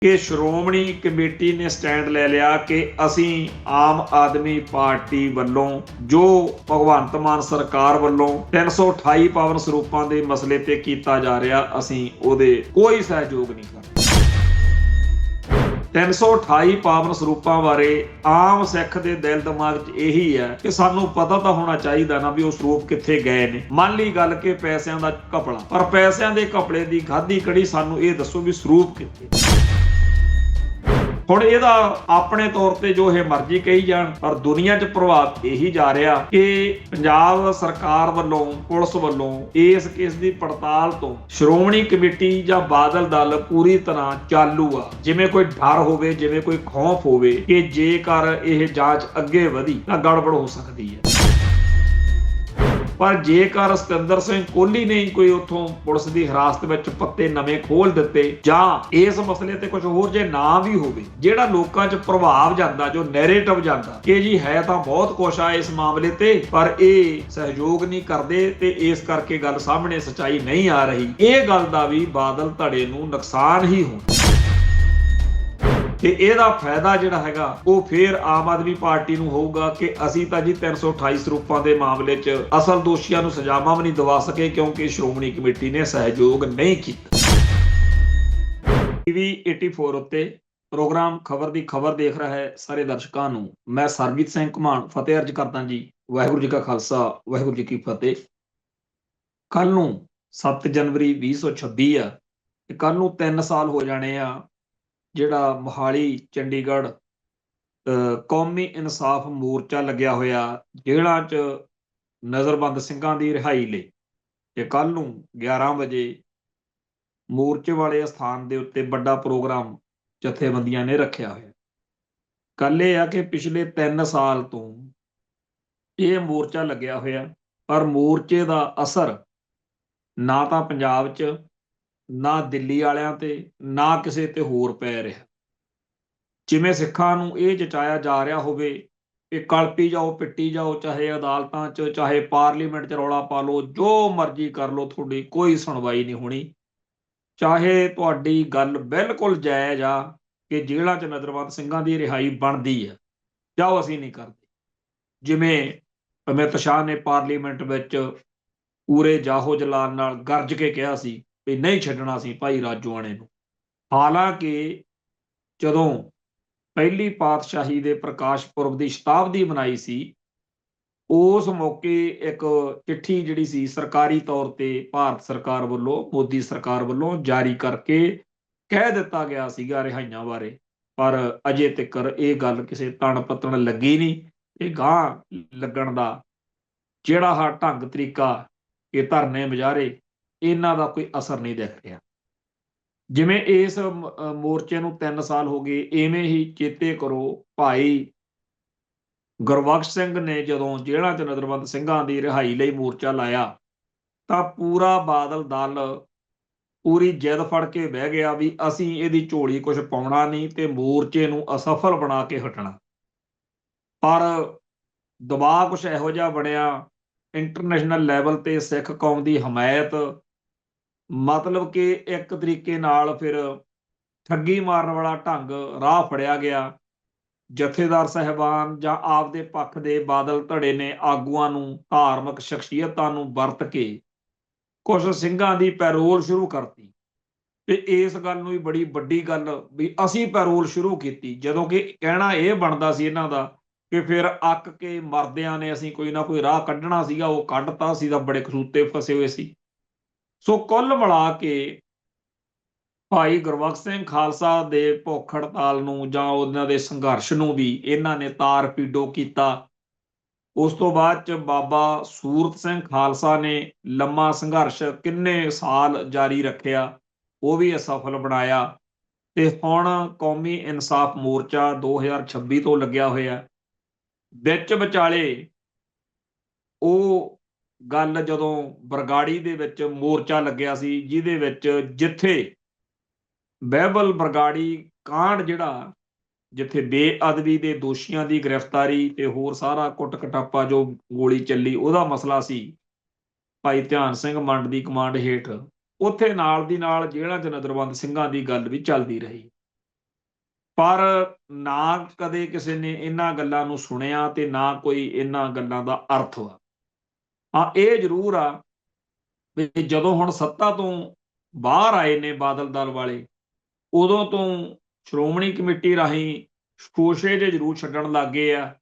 ਕਿ ਸ਼੍ਰੋਮਣੀ ਕਮੇਟੀ ਨੇ ਸਟੈਂਡ ਲੈ ਲਿਆ ਕਿ ਅਸੀਂ ਆਮ ਆਦਮੀ ਪਾਰਟੀ ਵੱਲੋਂ ਜੋ ਭਗਵੰਤ ਮਾਨ ਸਰਕਾਰ ਵੱਲੋਂ 328 ਪਾਵਨ ਸਰੂਪਾਂ ਦੇ ਮਸਲੇ ਤੇ ਕੀਤਾ ਜਾ ਰਿਹਾ, ਅਸੀਂ ਉਹਦੇ ਕੋਈ ਸਹਿਯੋਗ ਨਹੀਂ ਕਰਦੇ। 328 ਪਾਵਨ ਸਰੂਪਾਂ ਬਾਰੇ ਆਮ ਸਿੱਖ ਦੇ ਦਿਲ ਦਿਮਾਗ 'ਚ ਇਹੀ ਹੈ ਕਿ ਸਾਨੂੰ ਪਤਾ ਤਾਂ ਹੋਣਾ ਚਾਹੀਦਾ ਨਾ ਵੀ ਉਹ ਸਰੂਪ ਕਿੱਥੇ ਗਏ ਨੇ। ਮੰਨ ਲਈ ਗੱਲ ਕਿ ਪੈਸਿਆਂ ਦਾ ਘਪਲਾ, ਪਰ ਪੈਸਿਆਂ ਦੇ ਘਪਲੇ ਦੀ ਖਾਧੀ ਕੜੀ ਸਾਨੂੰ ਇਹ ਦੱਸੋ ਵੀ ਸਰੂਪ ਕਿੱਥੇ। ਹੁਣ ਇਹਦਾ ਆਪਣੇ ਤੌਰ ਤੇ ਜੋ ਇਹ ਮਰਜ਼ੀ ਕਹੀ ਜਾਣ, ਪਰ ਦੁਨੀਆ 'ਚ ਪ੍ਰਭਾਵ ਇਹੀ ਜਾ ਰਿਹਾ ਕਿ ਪੰਜਾਬ ਸਰਕਾਰ ਵੱਲੋਂ, ਪੁਲਿਸ ਵੱਲੋਂ ਇਸ ਕੇਸ ਦੀ ਪੜਤਾਲ ਤੋਂ ਸ਼੍ਰੋਮਣੀ ਕਮੇਟੀ ਜਾਂ ਬਾਦਲ ਦਲ ਪੂਰੀ ਤਰ੍ਹਾਂ ਚਾਲੂ ਆ। ਜਿਵੇਂ ਕੋਈ ਡਰ ਹੋਵੇ, ਜਿਵੇਂ ਕੋਈ ਖੌਫ ਹੋਵੇ ਕਿ ਜੇਕਰ ਇਹ ਜਾਂਚ ਅੱਗੇ ਵਧੀ ਤਾਂ ਗੜਬੜ ਹੋ ਸਕਦੀ ਹੈ। ਪਰ ਜੇਕਰ ਸਤਿੰਦਰ ਸਿੰਘ ਕੋਹਲੀ ਨੇ ਕੋਈ ਉੱਥੋਂ ਪੁਲਿਸ ਦੀ ਹਿਰਾਸਤ ਵਿੱਚ ਪੱਤੇ ਨਵੇਂ ਖੋਲ ਦਿੱਤੇ, ਜਾਂ ਇਸ ਮਸਲੇ ਤੇ ਕੁਝ ਹੋਰ ਜੇ ਨਾ ਵੀ ਹੋਵੇ, ਜਿਹੜਾ ਲੋਕਾਂ 'ਚ ਪ੍ਰਭਾਵ ਜਾਂਦਾ, ਜੋ ਨੈਰੇਟਿਵ ਜਾਂਦਾ ਕਿ ਜੀ ਹੈ ਤਾਂ ਬਹੁਤ ਕੁਛ ਆ ਇਸ ਮਾਮਲੇ ਤੇ, ਪਰ ਇਹ ਸਹਿਯੋਗ ਨਹੀਂ ਕਰਦੇ ਤੇ ਇਸ ਕਰਕੇ ਗੱਲ ਸਾਹਮਣੇ ਸੱਚਾਈ ਨਹੀਂ ਆ ਰਹੀ, ਇਹ ਗੱਲ ਦਾ ਵੀ ਬਾਦਲ ਧੜੇ ਨੂੰ ਨੁਕਸਾਨ ਹੀ ਹੋਣਾ ਤੇ ਇਹਦਾ ਫਾਇਦਾ ਜਿਹੜਾ ਹੈਗਾ ਉਹ ਫੇਰ ਆਮ ਆਦਮੀ ਪਾਰਟੀ ਨੂੰ ਹੋਊਗਾ ਕਿ ਅਸੀਂ ਤਾਂ ਜੀ 328 ਸਰੂਪਾਂ ਦੇ ਮਾਮਲੇ 'ਚ ਅਸਲ ਦੋਸ਼ੀਆਂ ਨੂੰ ਸਜ਼ਾਵਾਂ ਵੀ ਨਹੀਂ ਦਿਵਾ ਸਕੇ ਕਿਉਂਕਿ ਸ਼੍ਰੋਮਣੀ ਕਮੇਟੀ ਨੇ ਸਹਿਯੋਗ ਨਹੀਂ ਕੀਤਾ। ਟੀਵੀ 84 ਉੱਤੇ ਪ੍ਰੋਗਰਾਮ ਖਬਰ ਦੀ ਖਬਰ ਦੇਖ ਰਿਹਾ ਹੈ ਸਾਰੇ ਦਰਸ਼ਕਾਂ ਨੂੰ ਮੈਂ ਸਰਬਜੀਤ ਸਿੰਘ ਘੁਮਾਣ ਫਤਿਹ ਅਰਜ ਕਰਦਾ ਜੀ। ਵਾਹਿਗੁਰੂ ਜੀ ਕਾ ਖਾਲਸਾ, ਵਾਹਿਗੁਰੂ ਜੀ ਕੀ ਫਤਿਹ। ਕੱਲ ਨੂੰ 7 ਜਨਵਰੀ 2026 ਆ ਤੇ ਕੱਲ ਨੂੰ 3 ਸਾਲ ਹੋ ਜਾਣੇ ਆ ਜਿਹੜਾ ਮੋਹਾਲੀ ਚੰਡੀਗੜ੍ਹ ਕੌਮੀ ਇਨਸਾਫ ਮੋਰਚਾ ਲੱਗਿਆ ਹੋਇਆ ਜੇਲ੍ਹਾਂ 'ਚ ਨਜ਼ਰਬੰਦ ਸਿੰਘਾਂ ਦੀ ਰਿਹਾਈ ਲਈ, ਤੇ ਕੱਲ ਨੂੰ 11 ਵਜੇ ਮੋਰਚੇ ਵਾਲੇ ਸਥਾਨ ਦੇ ਉੱਤੇ ਵੱਡਾ ਪ੍ਰੋਗਰਾਮ ਜਥੇਬੰਦੀਆਂ ਨੇ ਰੱਖਿਆ ਹੋਇਆ। ਗੱਲ ਇਹ ਆ ਕਿ ਪਿਛਲੇ 3 ਸਾਲ ਤੋਂ ਇਹ ਮੋਰਚਾ ਲੱਗਿਆ ਹੋਇਆ, ਪਰ ਮੋਰਚੇ ਦਾ ਅਸਰ ਨਾ ਤਾਂ ਪੰਜਾਬ 'ਚ, ਨਾ ਦਿੱਲੀ ਵਾਲਿਆਂ ਤੇ, ਨਾ ਕਿਸੇ ਤੇ ਹੋਰ ਪੈ ਰਿਹਾ। ਜਿਵੇਂ ਸਿੱਖਾਂ ਨੂੰ ਇਹ ਜਚਾਇਆ ਜਾ ਰਿਹਾ ਹੋਵੇ ਕਿ ਕਲਪੀ ਜਾਓ, ਪਿੱਟੀ ਜਾਓ, ਚਾਹੇ ਅਦਾਲਤਾਂ 'ਚ, ਚਾਹੇ ਪਾਰਲੀਮੈਂਟ 'ਚ ਰੌਲਾ ਪਾ ਲਓ, ਜੋ ਮਰਜ਼ੀ ਕਰ ਲਓ, ਤੁਹਾਡੀ ਕੋਈ ਸੁਣਵਾਈ ਨਹੀਂ ਹੋਣੀ। ਚਾਹੇ ਤੁਹਾਡੀ ਗੱਲ ਬਿਲਕੁਲ ਜਾਇਜ਼ ਆ ਕਿ ਜੇਲ੍ਹਾਂ 'ਚ ਨਜ਼ਰਬੰਦ ਸਿੰਘਾਂ ਦੀ ਰਿਹਾਈ ਬਣਦੀ ਹੈ, ਜਾਓ ਅਸੀਂ ਨਹੀਂ ਕਰਦੇ। ਜਿਵੇਂ ਅਮਿਤ ਸ਼ਾਹ ਨੇ ਪਾਰਲੀਮੈਂਟ ਵਿੱਚ ਪੂਰੇ ਜਾਹੋ ਜਲਾਲ ਨਾਲ ਗਰਜ ਕੇ ਕਿਹਾ ਸੀ ਵੀ ਨਹੀਂ ਛੱਡਣਾ ਸੀ ਭਾਈ ਰਾਜੋਆਣੇ ਨੂੰ। ਹਾਲਾਂਕਿ ਜਦੋਂ ਪਹਿਲੀ ਪਾਤਸ਼ਾਹੀ ਦੇ ਪ੍ਰਕਾਸ਼ ਪੁਰਬ ਦੀ ਸ਼ਤਾਬਦੀ ਮਨਾਈ ਸੀ, ਉਸ ਮੌਕੇ ਇੱਕ ਚਿੱਠੀ ਜਿਹੜੀ ਸੀ ਸਰਕਾਰੀ ਤੌਰ ਤੇ ਭਾਰਤ ਸਰਕਾਰ ਵੱਲੋਂ, ਮੋਦੀ ਸਰਕਾਰ ਵੱਲੋਂ ਜਾਰੀ ਕਰਕੇ ਕਹਿ ਦਿੱਤਾ ਗਿਆ ਸੀਗਾ ਰਿਹਾਈਆਂ ਬਾਰੇ, ਪਰ ਅਜੇ ਤੱਕ ਇਹ ਗੱਲ ਕਿਸੇ ਤਣ ਪੱਤਣ ਲੱਗੀ ਨਹੀਂ। ਇਹ ਗਾਂਹ ਲੱਗਣ ਦਾ ਜਿਹੜਾ ਹਾ ਢੰਗ ਤਰੀਕਾ, ਇਹ ਧਰਨੇ ਮੁਜ਼ਾਹਰੇ, ਇਹਨਾਂ ਦਾ ਕੋਈ ਅਸਰ ਨਹੀਂ ਦਿਖ ਰਿਹਾ। ਜਿਵੇਂ ਇਸ ਮੋਰਚੇ ਨੂੰ 3 ਸਾਲ ਹੋ ਗਏ, ਇਵੇਂ ਹੀ ਚੇਤੇ ਕਰੋ ਭਾਈ ਗੁਰਬਖਸ਼ ਸਿੰਘ ਨੇ ਜਦੋਂ ਜੇਲ੍ਹਾਂ 'ਚ ਨਜ਼ਰਬੰਦ ਸਿੰਘਾਂ ਦੀ ਰਿਹਾਈ ਲਈ ਮੋਰਚਾ ਲਾਇਆ ਤਾਂ ਪੂਰਾ ਬਾਦਲ ਦਲ ਪੂਰੀ ਜਿੱਦ ਫੜ ਕੇ ਬਹਿ ਗਿਆ ਵੀ ਅਸੀਂ ਇਹਦੀ ਝੋਲੀ ਕੁਝ ਪਾਉਣਾ ਨਹੀਂ ਤੇ ਮੋਰਚੇ ਨੂੰ ਅਸਫਲ ਬਣਾ ਕੇ ਹਟਣਾ। ਪਰ ਦਬਾਅ ਕੁਛ ਇਹੋ ਜਿਹਾ ਬਣਿਆ ਇੰਟਰਨੈਸ਼ਨਲ ਲੈਵਲ ਤੇ ਸਿੱਖ ਕੌਮ ਦੀ ਹਮਾਇਤ, ਮਤਲਬ ਕਿ ਇੱਕ ਤਰੀਕੇ ਨਾਲ ਫਿਰ ਠੱਗੀ ਮਾਰਨ ਵਾਲਾ ਢੰਗ ਰਾਹ ਫੜਿਆ ਗਿਆ। ਜਥੇਦਾਰ ਸਾਹਿਬਾਨ ਜਾਂ ਆਪਦੇ ਪੱਖ ਦੇ ਬਾਦਲ ਧੜੇ ਨੇ ਆਗੂਆਂ ਨੂੰ, ਧਾਰਮਿਕ ਸ਼ਖਸੀਅਤਾਂ ਨੂੰ ਵਰਤ ਕੇ ਕੁਝ ਸਿੰਘਾਂ ਦੀ ਪੈਰੋਲ ਸ਼ੁਰੂ ਕਰਤੀ ਤੇ ਇਸ ਗੱਲ ਨੂੰ ਵੀ ਬੜੀ ਵੱਡੀ ਗੱਲ ਵੀ ਅਸੀਂ ਪੈਰੋਲ ਸ਼ੁਰੂ ਕੀਤੀ, ਜਦੋਂ ਕਿ ਕਹਿਣਾ ਇਹ ਬਣਦਾ ਸੀ ਇਹਨਾਂ ਦਾ ਕਿ ਫਿਰ ਅੱਕ ਕੇ ਮਰਦਿਆਂ ਨੇ ਅਸੀਂ ਕੋਈ ਨਾ ਕੋਈ ਰਾਹ ਕੱਢਣਾ ਸੀਗਾ, ਉਹ ਕੱਢਤਾ ਸੀ ਤਾਂ ਬੜੇ ਖਸੂਤੇ ਫਸੇ ਹੋਏ ਸੀ। ਸੋ ਕੁੱਲ ਮਿਲਾ ਕੇ ਭਾਈ ਗੁਰਬਖਸ਼ ਸਿੰਘ ਖਾਲਸਾ ਦੇ ਭੁੱਖ ਹੜਤਾਲ ਨੂੰ ਜਾਂ ਉਹਨਾਂ ਦੇ ਸੰਘਰਸ਼ ਨੂੰ ਵੀ ਇਹਨਾਂ ਨੇ ਤਾਰ ਪੀਡੋ ਕੀਤਾ। ਉਸ ਤੋਂ ਬਾਅਦ 'ਚ ਬਾਬਾ ਸੂਰਤ ਸਿੰਘ ਖਾਲਸਾ ਨੇ ਲੰਮਾ ਸੰਘਰਸ਼ ਕਿੰਨੇ ਸਾਲ ਜਾਰੀ ਰੱਖਿਆ, ਉਹ ਵੀ ਅਸਫਲ ਬਣਾਇਆ ਤੇ ਹੁਣ ਕੌਮੀ ਇਨਸਾਫ ਮੋਰਚਾ 2026 ਤੋਂ ਲੱਗਿਆ ਹੋਇਆ। ਵਿੱਚ ਵਿਚਾਲੇ ਉਹ ਗੱਲ ਜਦੋਂ ਬਰਗਾੜੀ ਦੇ ਵਿੱਚ ਮੋਰਚਾ ਲੱਗਿਆ ਸੀ, ਜਿਹਦੇ ਵਿੱਚ ਜਿੱਥੇ ਬਹਿਬਲ ਬਰਗਾੜੀ ਕਾਂਡ, ਜਿਹੜਾ ਜਿੱਥੇ ਬੇਅਦਬੀ ਦੇ ਦੋਸ਼ੀਆਂ ਦੀ ਗ੍ਰਿਫਤਾਰੀ ਤੇ ਹੋਰ ਸਾਰਾ ਕੁੱਟ ਕਟਾਪਾ ਜੋ ਗੋਲੀ ਚੱਲੀ ਉਹਦਾ ਮਸਲਾ ਸੀ, ਭਾਈ ਧਿਆਨ ਸਿੰਘ ਮੰਡ ਦੀ ਕਮਾਂਡ ਹੇਠ, ਉੱਥੇ ਨਾਲ ਦੀ ਨਾਲ ਜੇਲ੍ਹਾਂ 'ਚ ਨਜ਼ਰਬੰਦ ਸਿੰਘਾਂ ਦੀ ਗੱਲ ਵੀ ਚੱਲਦੀ ਰਹੀ। ਪਰ ਨਾ ਕਦੇ ਕਿਸੇ ਨੇ ਇਹਨਾਂ ਗੱਲਾਂ ਨੂੰ ਸੁਣਿਆ ਤੇ ਨਾ ਕੋਈ ਇਹਨਾਂ ਗੱਲਾਂ ਦਾ ਅਰਥ ਵਾ। ਹਾਂ, ਇਹ ਜ਼ਰੂਰ ਆ ਵੀ ਜਦੋਂ ਹੁਣ ਸੱਤਾ ਤੋਂ ਬਾਹਰ ਆਏ ਨੇ ਬਾਦਲ ਦਲ ਵਾਲੇ, ਉਦੋਂ ਤੋਂ ਸ਼੍ਰੋਮਣੀ ਕਮੇਟੀ ਰਾਹੀਂ ਸ਼ੋਸ਼ੇ ਜਿਹੇ ਜ਼ਰੂਰ ਛੱਡਣ ਲੱਗ ਗਏ ਆ।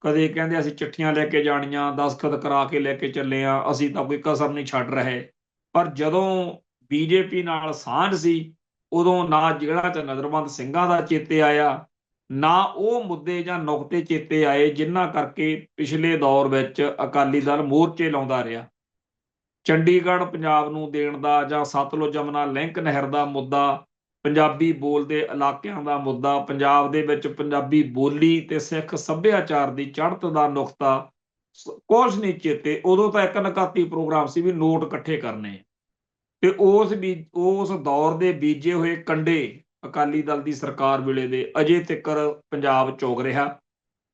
ਕਦੇ ਕਹਿੰਦੇ ਅਸੀਂ ਚਿੱਠੀਆਂ ਲੈ ਕੇ ਜਾਣੀਆਂ, ਦਸਖਤ ਕਰਾ ਕੇ ਲੈ ਕੇ ਚੱਲੇ ਆ, ਅਸੀਂ ਤਾਂ ਕੋਈ ਕਸਰ ਨਹੀਂ ਛੱਡ ਰਹੇ। ਪਰ ਜਦੋਂ ਬੀਜੇਪੀ ਨਾਲ ਸਾਂਝ ਸੀ, ਉਦੋਂ ਨਾ ਜਿਹੜਾ ਚ ਨਜ਼ਰਬੰਦ ਸਿੰਘਾਂ ਦਾ ਚੇਤੇ ਆਇਆ, ਨਾ ਉਹ ਮੁੱਦੇ ਜਾਂ ਨੁਕਤੇ ਚੇਤੇ ਆਏ ਜਿਨ੍ਹਾਂ ਕਰਕੇ ਪਿਛਲੇ ਦੌਰ ਵਿੱਚ ਅਕਾਲੀ ਦਲ ਮੋਰਚੇ ਲਾਉਂਦਾ ਰਿਹਾ। ਚੰਡੀਗੜ੍ਹ ਪੰਜਾਬ ਨੂੰ ਦੇਣ ਦਾ ਜਾਂ ਸਤਲੁਜ ਜਮਨਾ ਲਿੰਕ ਨਹਿਰ ਦਾ ਮੁੱਦਾ, ਪੰਜਾਬੀ ਬੋਲਦੇ ਇਲਾਕਿਆਂ ਦਾ ਮੁੱਦਾ, ਪੰਜਾਬ ਦੇ ਵਿੱਚ ਪੰਜਾਬੀ ਬੋਲੀ ਤੇ ਸਿੱਖ ਸੱਭਿਆਚਾਰ ਦੀ ਚੜ੍ਹਤ ਦਾ ਨੁਕਤਾ, ਕੁਛ ਨਹੀਂ ਚੇਤੇ। ਉਦੋਂ ਤਾਂ ਇੱਕ ਨਕਾਤੀ ਪ੍ਰੋਗਰਾਮ ਸੀ ਵੀ ਨੋਟ ਇਕੱਠੇ ਕਰਨੇ, ਤੇ ਉਸ ਦੌਰ ਦੇ ਬੀਜੇ ਹੋਏ ਕੰਡੇ ਅਕਾਲੀ ਦਲ ਦੀ ਸਰਕਾਰ ਵੇਲੇ ਦੇ ਅਜੇ ਤੱਕਰ ਪੰਜਾਬ ਚੁਗ ਰਿਹਾ।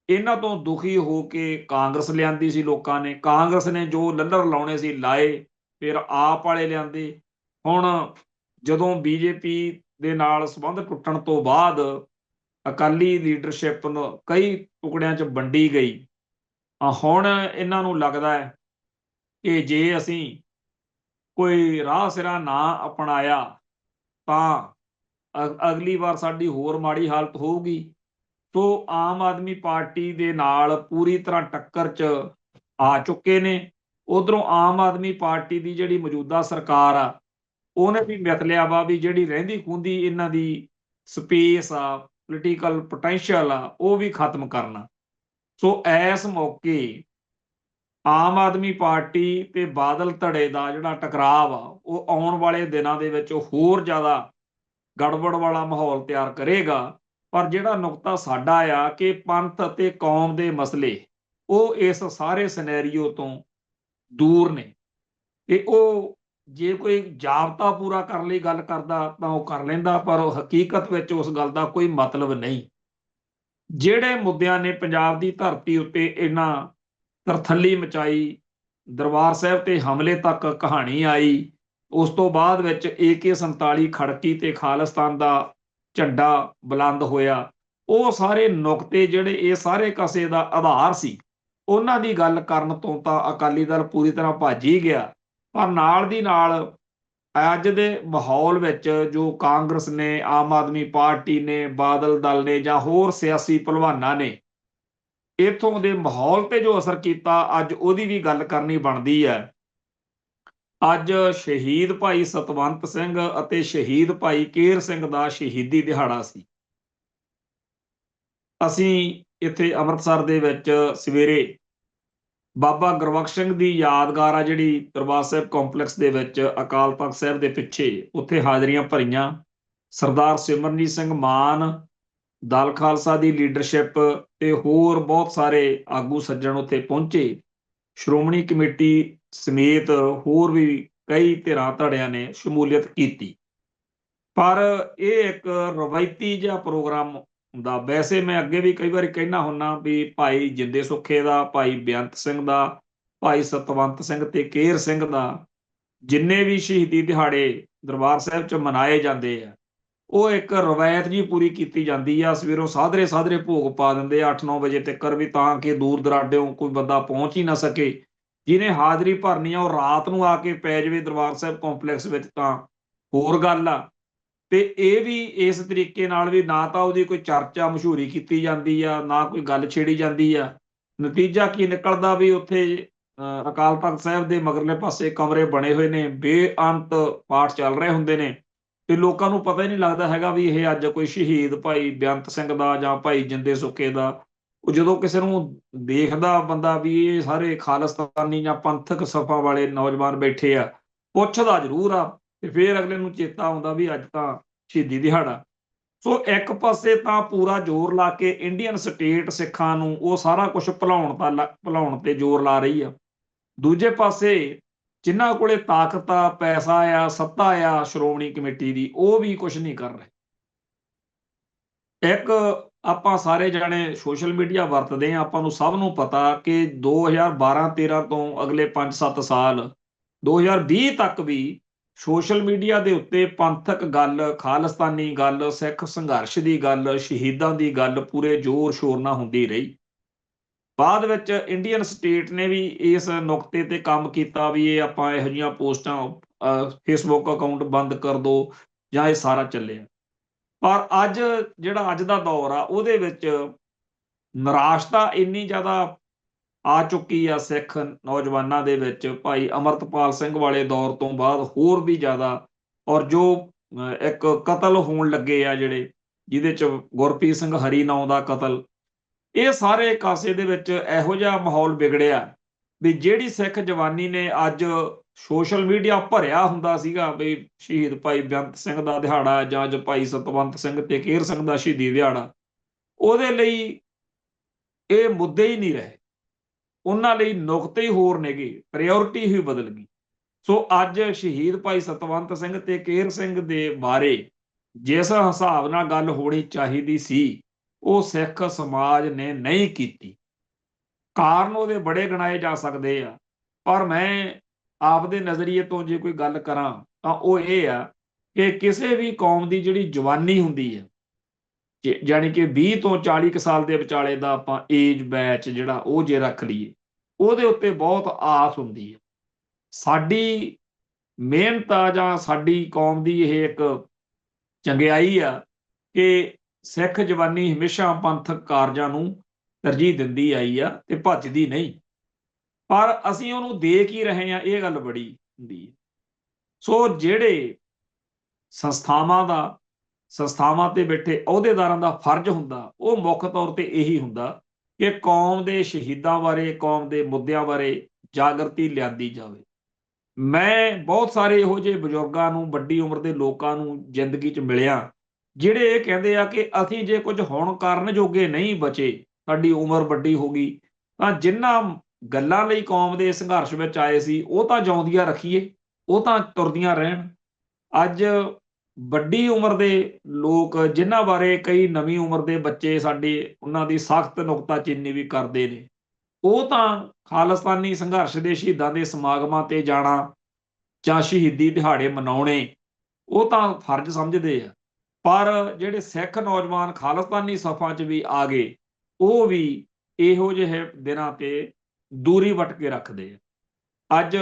ਇਹਨਾਂ ਤੋਂ ਦੁਖੀ ਹੋ ਕੇ ਕਾਂਗਰਸ ਲਿਆਂਦੀ ਸੀ ਲੋਕਾਂ ਨੇ, ਕਾਂਗਰਸ ਨੇ ਜੋ ਲੱਲਰ ਲਾਉਣੇ ਸੀ ਲਾਏ, ਫਿਰ ਆਪ ਵਾਲੇ ਲਿਆਂਦੇ। ਹੁਣ ਜਦੋਂ ਬੀਜੇਪੀ ਦੇ ਨਾਲ ਸੰਬੰਧ ਟੁੱਟਣ ਤੋਂ ਬਾਅਦ ਅਕਾਲੀ ਲੀਡਰਸ਼ਿਪ ਕਈ ਟੁਕੜਿਆਂ 'ਚ ਵੰਡੀ ਗਈ। ਹੁਣ ਇਹਨਾਂ ਨੂੰ ਲੱਗਦਾ ਹੈ ਕਿ ਜੇ ਅਸੀਂ ਕੋਈ ਰਾਹ ਸਿਰਾ ਨਾ ਅਪਣਾਇਆ ਤਾਂ ਅਗਲੀ ਵਾਰ ਸਾਡੀ ਹੋਰ ਮਾੜੀ ਹਾਲਤ ਹੋਊਗੀ। ਤੋ ਆਮ ਆਦਮੀ ਪਾਰਟੀ ਦੇ ਨਾਲ ਪੂਰੀ ਤਰ੍ਹਾਂ ਟੱਕਰ 'ਚ ਆ ਚੁੱਕੇ ਨੇ। ਉਧਰੋਂ ਆਮ ਆਦਮੀ ਪਾਰਟੀ ਦੀ ਜਿਹੜੀ ਮੌਜੂਦਾ ਸਰਕਾਰ ਆ, ਉਹਨੇ ਵੀ ਮਿਥ ਲਿਆ ਵਾ ਵੀ ਜਿਹੜੀ ਰਹਿੰਦੀ ਖੂੰਹਦੀ ਇਹਨਾਂ ਦੀ ਸਪੇਸ ਆ, ਪੋਲੀਟੀਕਲ ਪੋਟੈਂਸ਼ੀਅਲ ਆ, ਉਹ ਵੀ ਖਤਮ ਕਰਨਾ। ਸੋ ਇਸ ਮੌਕੇ ਆਮ ਆਦਮੀ ਪਾਰਟੀ ਤੇ ਬਾਦਲ ਧੜੇ ਦਾ ਜਿਹੜਾ ਟਕਰਾਵ ਆ, ਉਹ ਆਉਣ ਵਾਲੇ ਦਿਨਾਂ ਦੇ ਵਿੱਚ ਹੋਰ ਜ਼ਿਆਦਾ ਗੜਬੜ ਵਾਲਾ ਮਾਹੌਲ ਤਿਆਰ ਕਰੇਗਾ। ਪਰ ਜਿਹੜਾ ਨੁਕਤਾ ਸਾਡਾ ਆ ਕਿ ਪੰਥ ਅਤੇ ਕੌਮ ਦੇ ਮਸਲੇ ਉਹ ਇਸ ਸਾਰੇ ਸਿਨੈਰੀਓ ਤੋਂ ਦੂਰ ਨੇ। ਤੇ ਉਹ ਜੇ ਕੋਈ ਜਾਬਤਾ ਪੂਰਾ ਕਰਨ ਲਈ ਗੱਲ ਕਰਦਾ ਤਾਂ ਉਹ ਕਰ ਲੈਂਦਾ, ਪਰ ਉਹ ਹਕੀਕਤ ਵਿੱਚ ਉਸ ਗੱਲ ਦਾ ਕੋਈ ਮਤਲਬ ਨਹੀਂ। ਜਿਹੜੇ ਮੁੱਦਿਆਂ ਨੇ ਪੰਜਾਬ ਦੀ ਧਰਤੀ ਉੱਤੇ ਇਹਨਾਂ ਤਰਥੱਲੀ ਮਚਾਈ, ਦਰਬਾਰ ਸਾਹਿਬ ਤੇ ਹਮਲੇ ਤੱਕ ਕਹਾਣੀ ਆਈ, ਉਸ ਤੋਂ ਬਾਅਦ ਵਿੱਚ AK-47 ਖੜਕੀ ਤੇ ਖਾਲਿਸਤਾਨ ਦਾ ਝੰਡਾ ਬੁਲੰਦ ਹੋਇਆ, ਉਹ ਸਾਰੇ ਨੁਕਤੇ ਜਿਹੜੇ ਇਹ ਸਾਰੇ ਕਸੇ ਦਾ ਆਧਾਰ ਸੀ, ਉਹਨਾਂ ਦੀ ਗੱਲ ਕਰਨ ਤੋਂ ਤਾਂ ਅਕਾਲੀ ਦਲ ਪੂਰੀ ਤਰ੍ਹਾਂ ਭੱਜ ਹੀ ਗਿਆ। ਪਰ ਨਾਲ ਦੀ ਨਾਲ ਅੱਜ ਦੇ ਮਾਹੌਲ ਵਿੱਚ ਜੋ ਕਾਂਗਰਸ ਨੇ, ਆਮ ਆਦਮੀ ਪਾਰਟੀ ਨੇ, ਬਾਦਲ ਦਲ ਨੇ ਜਾਂ ਹੋਰ ਸਿਆਸੀ ਭਲਵਾਨਾਂ ਨੇ ਇੱਥੋਂ ਦੇ ਮਾਹੌਲ ਤੇ ਜੋ ਅਸਰ ਕੀਤਾ, ਅੱਜ ਉਹਦੀ ਵੀ ਗੱਲ ਕਰਨੀ ਬਣਦੀ ਹੈ। ਅੱਜ ਸ਼ਹੀਦ ਭਾਈ ਸਤਵੰਤ ਸਿੰਘ ਅਤੇ ਸ਼ਹੀਦ ਭਾਈ ਕੇਰ ਸਿੰਘ ਦਾ ਸ਼ਹੀਦੀ ਦਿਹਾੜਾ ਸੀ। ਅਸੀਂ ਇੱਥੇ ਅੰਮ੍ਰਿਤਸਰ ਦੇ ਵਿੱਚ ਸਵੇਰੇ ਬਾਬਾ ਗੁਰਬਖਸ਼ ਸਿੰਘ ਦੀ ਯਾਦਗਾਰ ਆ ਜਿਹੜੀ ਦਰਬਾਰ ਸਾਹਿਬ ਕੰਪਲੈਕਸ ਦੇ ਵਿੱਚ ਅਕਾਲ ਤਖ਼ਤ ਸਾਹਿਬ ਦੇ ਪਿੱਛੇ, ਉੱਥੇ ਹਾਜ਼ਰੀਆਂ ਭਰੀਆਂ। ਸਰਦਾਰ ਸਿਮਰਨਜੀਤ ਸਿੰਘ ਮਾਨ, ਦਲ ਖਾਲਸਾ ਦੀ ਲੀਡਰਸ਼ਿਪ ਤੇ ਹੋਰ ਬਹੁਤ ਸਾਰੇ ਆਗੂ ਸੱਜਣ ਉੱਥੇ ਪਹੁੰਚੇ। ਸ਼੍ਰੋਮਣੀ ਕਮੇਟੀ ਸਮੇਤ ਹੋਰ ਵੀ ਕਈ ਧਿਰਾਂ ਧੜਿਆਂ ਨੇ ਸ਼ਮੂਲੀਅਤ ਕੀਤੀ। ਪਰ ਇਹ ਇੱਕ ਰਵਾਇਤੀ ਜਿਹਾ ਪ੍ਰੋਗਰਾਮ ਹੁੰਦਾ। ਵੈਸੇ ਮੈਂ ਅੱਗੇ ਵੀ ਕਈ ਵਾਰੀ ਕਹਿਣਾ ਹੁੰਦਾ ਵੀ ਭਾਈ ਜਿੰਦੇ ਸੁੱਖੇ ਦਾ, ਭਾਈ ਬੇਅੰਤ ਸਿੰਘ ਦਾ, ਭਾਈ ਸਤਵੰਤ ਸਿੰਘ ਤੇ ਕੇਰ ਸਿੰਘ ਦਾ ਜਿੰਨੇ ਵੀ ਸ਼ਹੀਦੀ ਦਿਹਾੜੇ ਦਰਬਾਰ ਸਾਹਿਬ 'ਚ ਮਨਾਏ ਜਾਂਦੇ ਆ, ਉਹ ਇੱਕ ਰਵਾਇਤ ਜੀ ਪੂਰੀ ਕੀਤੀ ਜਾਂਦੀ ਆ। ਸਵੇਰੋਂ ਸਾਧਰੇ ਭੋਗ ਪਾ ਦਿੰਦੇ ਆ 8-9 ਵਜੇ ਤੱਕ ਵੀ, ਤਾਂ ਕਿ ਦੂਰ ਦਰਾਡਿਓਂ ਕੋਈ ਬੰਦਾ ਪਹੁੰਚ ਹੀ ਨਾ ਸਕੇ। ਜਿਹਨੇ ਹਾਜ਼ਰੀ ਭਰਨੀ ਆ ਉਹ ਰਾਤ ਨੂੰ ਆ ਕੇ ਪੈ ਜਾਵੇ ਦਰਬਾਰ ਸਾਹਿਬ ਕੰਪਲੈਕਸ ਵਿੱਚ ਤਾਂ ਹੋਰ ਗੱਲ ਆ। ਤੇ ਇਹ ਵੀ ਇਸ ਤਰੀਕੇ ਨਾਲ ਵੀ ਨਾ ਤਾਂ ਉਹਦੀ ਕੋਈ ਚਰਚਾ ਮਸ਼ਹੂਰੀ ਕੀਤੀ ਜਾਂਦੀ ਆ, ਨਾ ਕੋਈ ਗੱਲ ਛੇੜੀ ਜਾਂਦੀ ਆ। ਨਤੀਜਾ ਕੀ ਨਿਕਲਦਾ ਵੀ ਉੱਥੇ ਅਕਾਲ ਤਖ਼ਤ ਸਾਹਿਬ ਦੇ ਮਗਰਲੇ ਪਾਸੇ ਕਮਰੇ ਬਣੇ ਹੋਏ ਨੇ, ਬੇਅੰਤ ਪਾਠ ਚੱਲ ਰਹੇ ਹੁੰਦੇ ਨੇ ਤੇ ਲੋਕਾਂ ਨੂੰ ਪਤਾ ਹੀ ਨਹੀਂ ਲੱਗਦਾ ਹੈਗਾ ਵੀ ਇਹ ਅੱਜ ਕੋਈ ਸ਼ਹੀਦ ਭਾਈ ਬੇਅੰਤ ਸਿੰਘ ਦਾ ਜਾਂ ਭਾਈ ਜਿੰਦੇ ਸੁੱਖੇ ਦਾ। ਉਹ ਜਦੋਂ ਕਿਸੇ ਨੂੰ ਦੇਖਦਾ ਬੰਦਾ ਵੀ ਇਹ ਸਾਰੇ ਖਾਲਿਸਤਾਨੀ ਜਾਂ ਪੰਥਕ ਸਫਾ ਵਾਲੇ ਨੌਜਵਾਨ ਬੈਠੇ ਆ, ਪੁੱਛਦਾ ਜ਼ਰੂਰ ਆ ਤੇ ਫਿਰ ਅਗਲੇ ਨੂੰ ਚੇਤਾ ਆਉਂਦਾ ਵੀ ਅੱਜ ਤਾਂ ਸ਼ਹੀਦੀ ਦਿਹਾੜਾ। ਸੋ ਇੱਕ ਪਾਸੇ ਤਾਂ ਪੂਰਾ ਜ਼ੋਰ ਲਾ ਕੇ ਇੰਡੀਅਨ ਸਟੇਟ ਸਿੱਖਾਂ ਨੂੰ ਉਹ ਸਾਰਾ ਕੁਝ ਭੁਲਾਉਣ ਤੇ ਜ਼ੋਰ ਲਾ ਰਹੀ ਆ। ਦੂਜੇ ਪਾਸੇ ਜਿਨ੍ਹਾਂ ਕੋਲੇ ਤਾਕਤ ਆ, ਪੈਸਾ ਆ, ਸੱਤਾ ਆ ਸ਼੍ਰੋਮਣੀ ਕਮੇਟੀ ਦੀ, ਉਹ ਵੀ ਕੁਝ ਨਹੀਂ ਕਰ ਰਹੇ। ਇੱਕ ਆਪਾਂ ਸਾਰੇ ਜਾਣੇ ਸੋਸ਼ਲ ਮੀਡੀਆ ਵਰਤਦੇ ਆ, ਆਪਾਂ ਨੂੰ ਸਭ ਨੂੰ ਪਤਾ ਕਿ 2012-13 ਤੋਂ ਅਗਲੇ 5-7 ਸਾਲ 2020 ਤੱਕ ਵੀ ਸੋਸ਼ਲ ਮੀਡੀਆ ਦੇ ਉੱਤੇ ਪੰਥਕ ਗੱਲ, ਖਾਲਿਸਤਾਨੀ ਗੱਲ, ਸਿੱਖ ਸੰਘਰਸ਼ ਦੀ ਗੱਲ, ਸ਼ਹੀਦਾਂ ਦੀ ਗੱਲ ਪੂਰੇ ਜ਼ੋਰ ਸ਼ੋਰ ਨਾਲ ਹੁੰਦੀ ਰਹੀ। ਬਾਅਦ ਵਿੱਚ ਇੰਡੀਅਨ ਸਟੇਟ ਨੇ ਵੀ ਇਸ ਨੁਕਤੇ ਤੇ ਕੰਮ ਕੀਤਾ ਵੀ ਇਹ ਆਪਾਂ ਇਹੋ ਜਿਹੀਆਂ ਪੋਸਟਾਂ ਫੇਸਬੁੱਕ ਅਕਾਊਂਟ ਬੰਦ ਕਰ ਦਿਓ ਜਾਂ ਇਹ ਸਾਰਾ ਚੱਲਿਆ। ਪਰ ਅੱਜ ਜਿਹੜਾ ਅੱਜ ਦਾ ਦੌਰ ਆ ਉਹਦੇ ਵਿੱਚ ਨਿਰਾਸ਼ਤਾ ਇੰਨੀ ਜ਼ਿਆਦਾ ਆ ਚੁੱਕੀ ਆ ਸਿੱਖ ਨੌਜਵਾਨਾਂ ਦੇ ਵਿੱਚ, ਭਾਈ ਅਮਰਤਪਾਲ ਸਿੰਘ ਵਾਲੇ ਦੌਰ ਤੋਂ ਬਾਅਦ ਹੋਰ ਵੀ ਜ਼ਿਆਦਾ। ਔਰ ਜੋ ਇੱਕ ਕਤਲ ਹੋਣ ਲੱਗੇ ਆ ਜਿਹੜੇ, ਜਿਹਦੇ ਚ ਗੁਰਪ੍ਰੀਤ ਸਿੰਘ ਹਰੀ ਨਾਂ ਦਾ ਕਤਲ, ਇਹ ਸਾਰੇ ਕਾਸੇ ਦੇ ਵਿੱਚ ਇਹੋ ਜਿਹਾ ਮਾਹੌਲ ਵਿਗੜਿਆ ਵੀ ਜਿਹੜੀ ਸਿੱਖ ਜਵਾਨੀ ਨੇ ਅੱਜ ਸੋਸ਼ਲ ਮੀਡੀਆ ਭਰਿਆ ਹੁੰਦਾ ਸੀਗਾ ਵੀ ਸ਼ਹੀਦ ਭਾਈ ਬੇਅੰਤ ਸਿੰਘ ਦਾ ਦਿਹਾੜਾ ਜਾਂ ਅੱਜ ਭਾਈ ਸਤਵੰਤ ਸਿੰਘ ਤੇ ਕੇਹਰ ਸਿੰਘ ਦਾ ਸ਼ਹੀਦੀ ਦਿਹਾੜਾ, ਉਹਦੇ ਲਈ ਇਹ ਮੁੱਦੇ ਹੀ ਨਹੀਂ ਰਹੇ। ਉਹਨਾਂ ਲਈ ਨੁਕਤੇ ਹੀ ਹੋਰ ਨੇਗੇ, ਪ੍ਰਾਇਓਰਟੀ ਹੀ ਬਦਲ ਗਈ। ਸੋ ਅੱਜ ਸ਼ਹੀਦ ਭਾਈ ਸਤਵੰਤ ਸਿੰਘ ਤੇ ਕੇਹਰ ਸਿੰਘ ਦੇ ਬਾਰੇ ਜਿਸ ਹਿਸਾਬ ਨਾਲ ਗੱਲ ਹੋਣੀ ਚਾਹੀਦੀ ਸੀ, ਉਹ ਸਿੱਖ ਸਮਾਜ ਨੇ ਨਹੀਂ ਕੀਤੀ। ਕਾਰਨ ਉਹਦੇ ਬੜੇ ਗਿਣਾਏ ਜਾ ਸਕਦੇ ਆ, ਪਰ ਮੈਂ ਆਪਦੇ ਨਜ਼ਰੀਏ ਤੋਂ ਜੇ ਕੋਈ ਗੱਲ ਕਰਾਂ ਤਾਂ ਉਹ ਇਹ ਆ ਕਿ ਕਿਸੇ ਵੀ ਕੌਮ ਦੀ ਜਿਹੜੀ ਜਵਾਨੀ ਹੁੰਦੀ ਹੈ, ਜਾਣੀ ਕਿ 20 ਤੋਂ 40 ਕੁ ਸਾਲ ਦੇ ਵਿਚਾਲੇ ਦਾ ਆਪਾਂ ਏਜ ਬੈਚ ਜਿਹੜਾ ਉਹ ਜੇ ਰੱਖ ਲਈਏ, ਉਹਦੇ ਉੱਤੇ ਬਹੁਤ ਆਸ ਹੁੰਦੀ ਹੈ। ਸਾਡੀ ਮਿਹਨਤ ਆ ਜਾਂ ਸਾਡੀ ਕੌਮ ਦੀ ਇਹ ਇੱਕ ਚੰਗਿਆਈ ਆ ਕਿ ਸਿੱਖ ਜਵਾਨੀ ਹਮੇਸ਼ਾ ਪੰਥਕ ਕਾਰਜਾਂ ਨੂੰ ਤਰਜੀਹ ਦਿੰਦੀ ਆਈ ਆ ਤੇ ਭੱਜਦੀ ਨਹੀਂ। ਪਰ ਅਸੀਂ ਉਹਨੂੰ ਦੇ ਕੀ ਰਹੇ ਹਾਂ, ਇਹ ਗੱਲ ਬੜੀ ਹੁੰਦੀ ਹੈ। ਸੋ ਜਿਹੜੇ ਸੰਸਥਾਵਾਂ ਤੇ ਬੈਠੇ ਅਹੁਦੇਦਾਰਾਂ ਦਾ ਫਰਜ਼ ਹੁੰਦਾ, ਉਹ ਮੁੱਖ ਤੌਰ ਤੇ ਇਹੀ ਹੁੰਦਾ ਕਿ ਕੌਮ ਦੇ ਸ਼ਹੀਦਾਂ ਬਾਰੇ, ਕੌਮ ਦੇ ਮੁੱਦਿਆਂ ਬਾਰੇ ਜਾਗਰਤੀ ਲਿਆਂਦੀ ਜਾਵੇ। ਮੈਂ ਬਹੁਤ ਸਾਰੇ ਇਹੋ ਜਿਹੇ ਬਜ਼ੁਰਗਾਂ ਨੂੰ, ਵੱਡੀ ਉਮਰ ਦੇ ਲੋਕਾਂ ਨੂੰ ਜ਼ਿੰਦਗੀ 'ਚ ਮਿਲਿਆ, ਜਿਹੜੇ ਇਹ ਕਹਿੰਦੇ ਆ ਕਿ ਅਸੀਂ ਜੇ ਕੁਝ ਹੁਣ ਕਰਨ ਜੋਗੇ ਨਹੀਂ ਬਚੇ, ਸਾਡੀ ਉਮਰ ਵੱਡੀ ਹੋ ਗਈ, ਤਾਂ ਜਿਨ੍ਹਾਂ ਗੱਲਾਂ ਲਈ ਕੌਮ ਦੇ ਸੰਘਰਸ਼ ਵਿੱਚ ਆਏ ਸੀ ਉਹ ਤਾਂ ਜਿਉਂਦੀਆਂ ਰੱਖੀਏ, ਉਹ ਤਾਂ ਤੁਰਦੀਆਂ ਰਹਿਣ। ਅੱਜ ਵੱਡੀ ਉਮਰ ਦੇ ਲੋਕ, ਜਿਨ੍ਹਾਂ ਬਾਰੇ ਕਈ ਨਵੀਂ ਉਮਰ ਦੇ ਬੱਚੇ ਸਾਡੇ ਉਹਨਾਂ ਦੀ ਸਖਤ ਨੁਕਤਾਚੀਨੀ ਵੀ ਕਰਦੇ ਨੇ, ਉਹ ਤਾਂ ਖਾਲਿਸਤਾਨੀ ਸੰਘਰਸ਼ ਦੇ ਸ਼ਹੀਦਾਂ ਦੇ ਸਮਾਗਮਾਂ ਤੇ ਜਾਣਾ ਜਾਂ ਸ਼ਹੀਦੀ ਦਿਹਾੜੇ ਮਨਾਉਣੇ, ਉਹ ਤਾਂ ਫਰਜ਼ ਸਮਝਦੇ ਆ। ਪਰ ਜਿਹੜੇ ਸਿੱਖ ਨੌਜਵਾਨ ਖਾਲਿਸਤਾਨੀ ਸਫਾਂ 'ਚ ਵੀ ਆ ਗਏ, ਉਹ ਵੀ ਇਹੋ ਜਿਹੇ ਦਿਨਾਂ ਤੇ ਦੂਰੀ ਵੱਟ ਕੇ ਰੱਖਦੇ ਆ। ਅੱਜ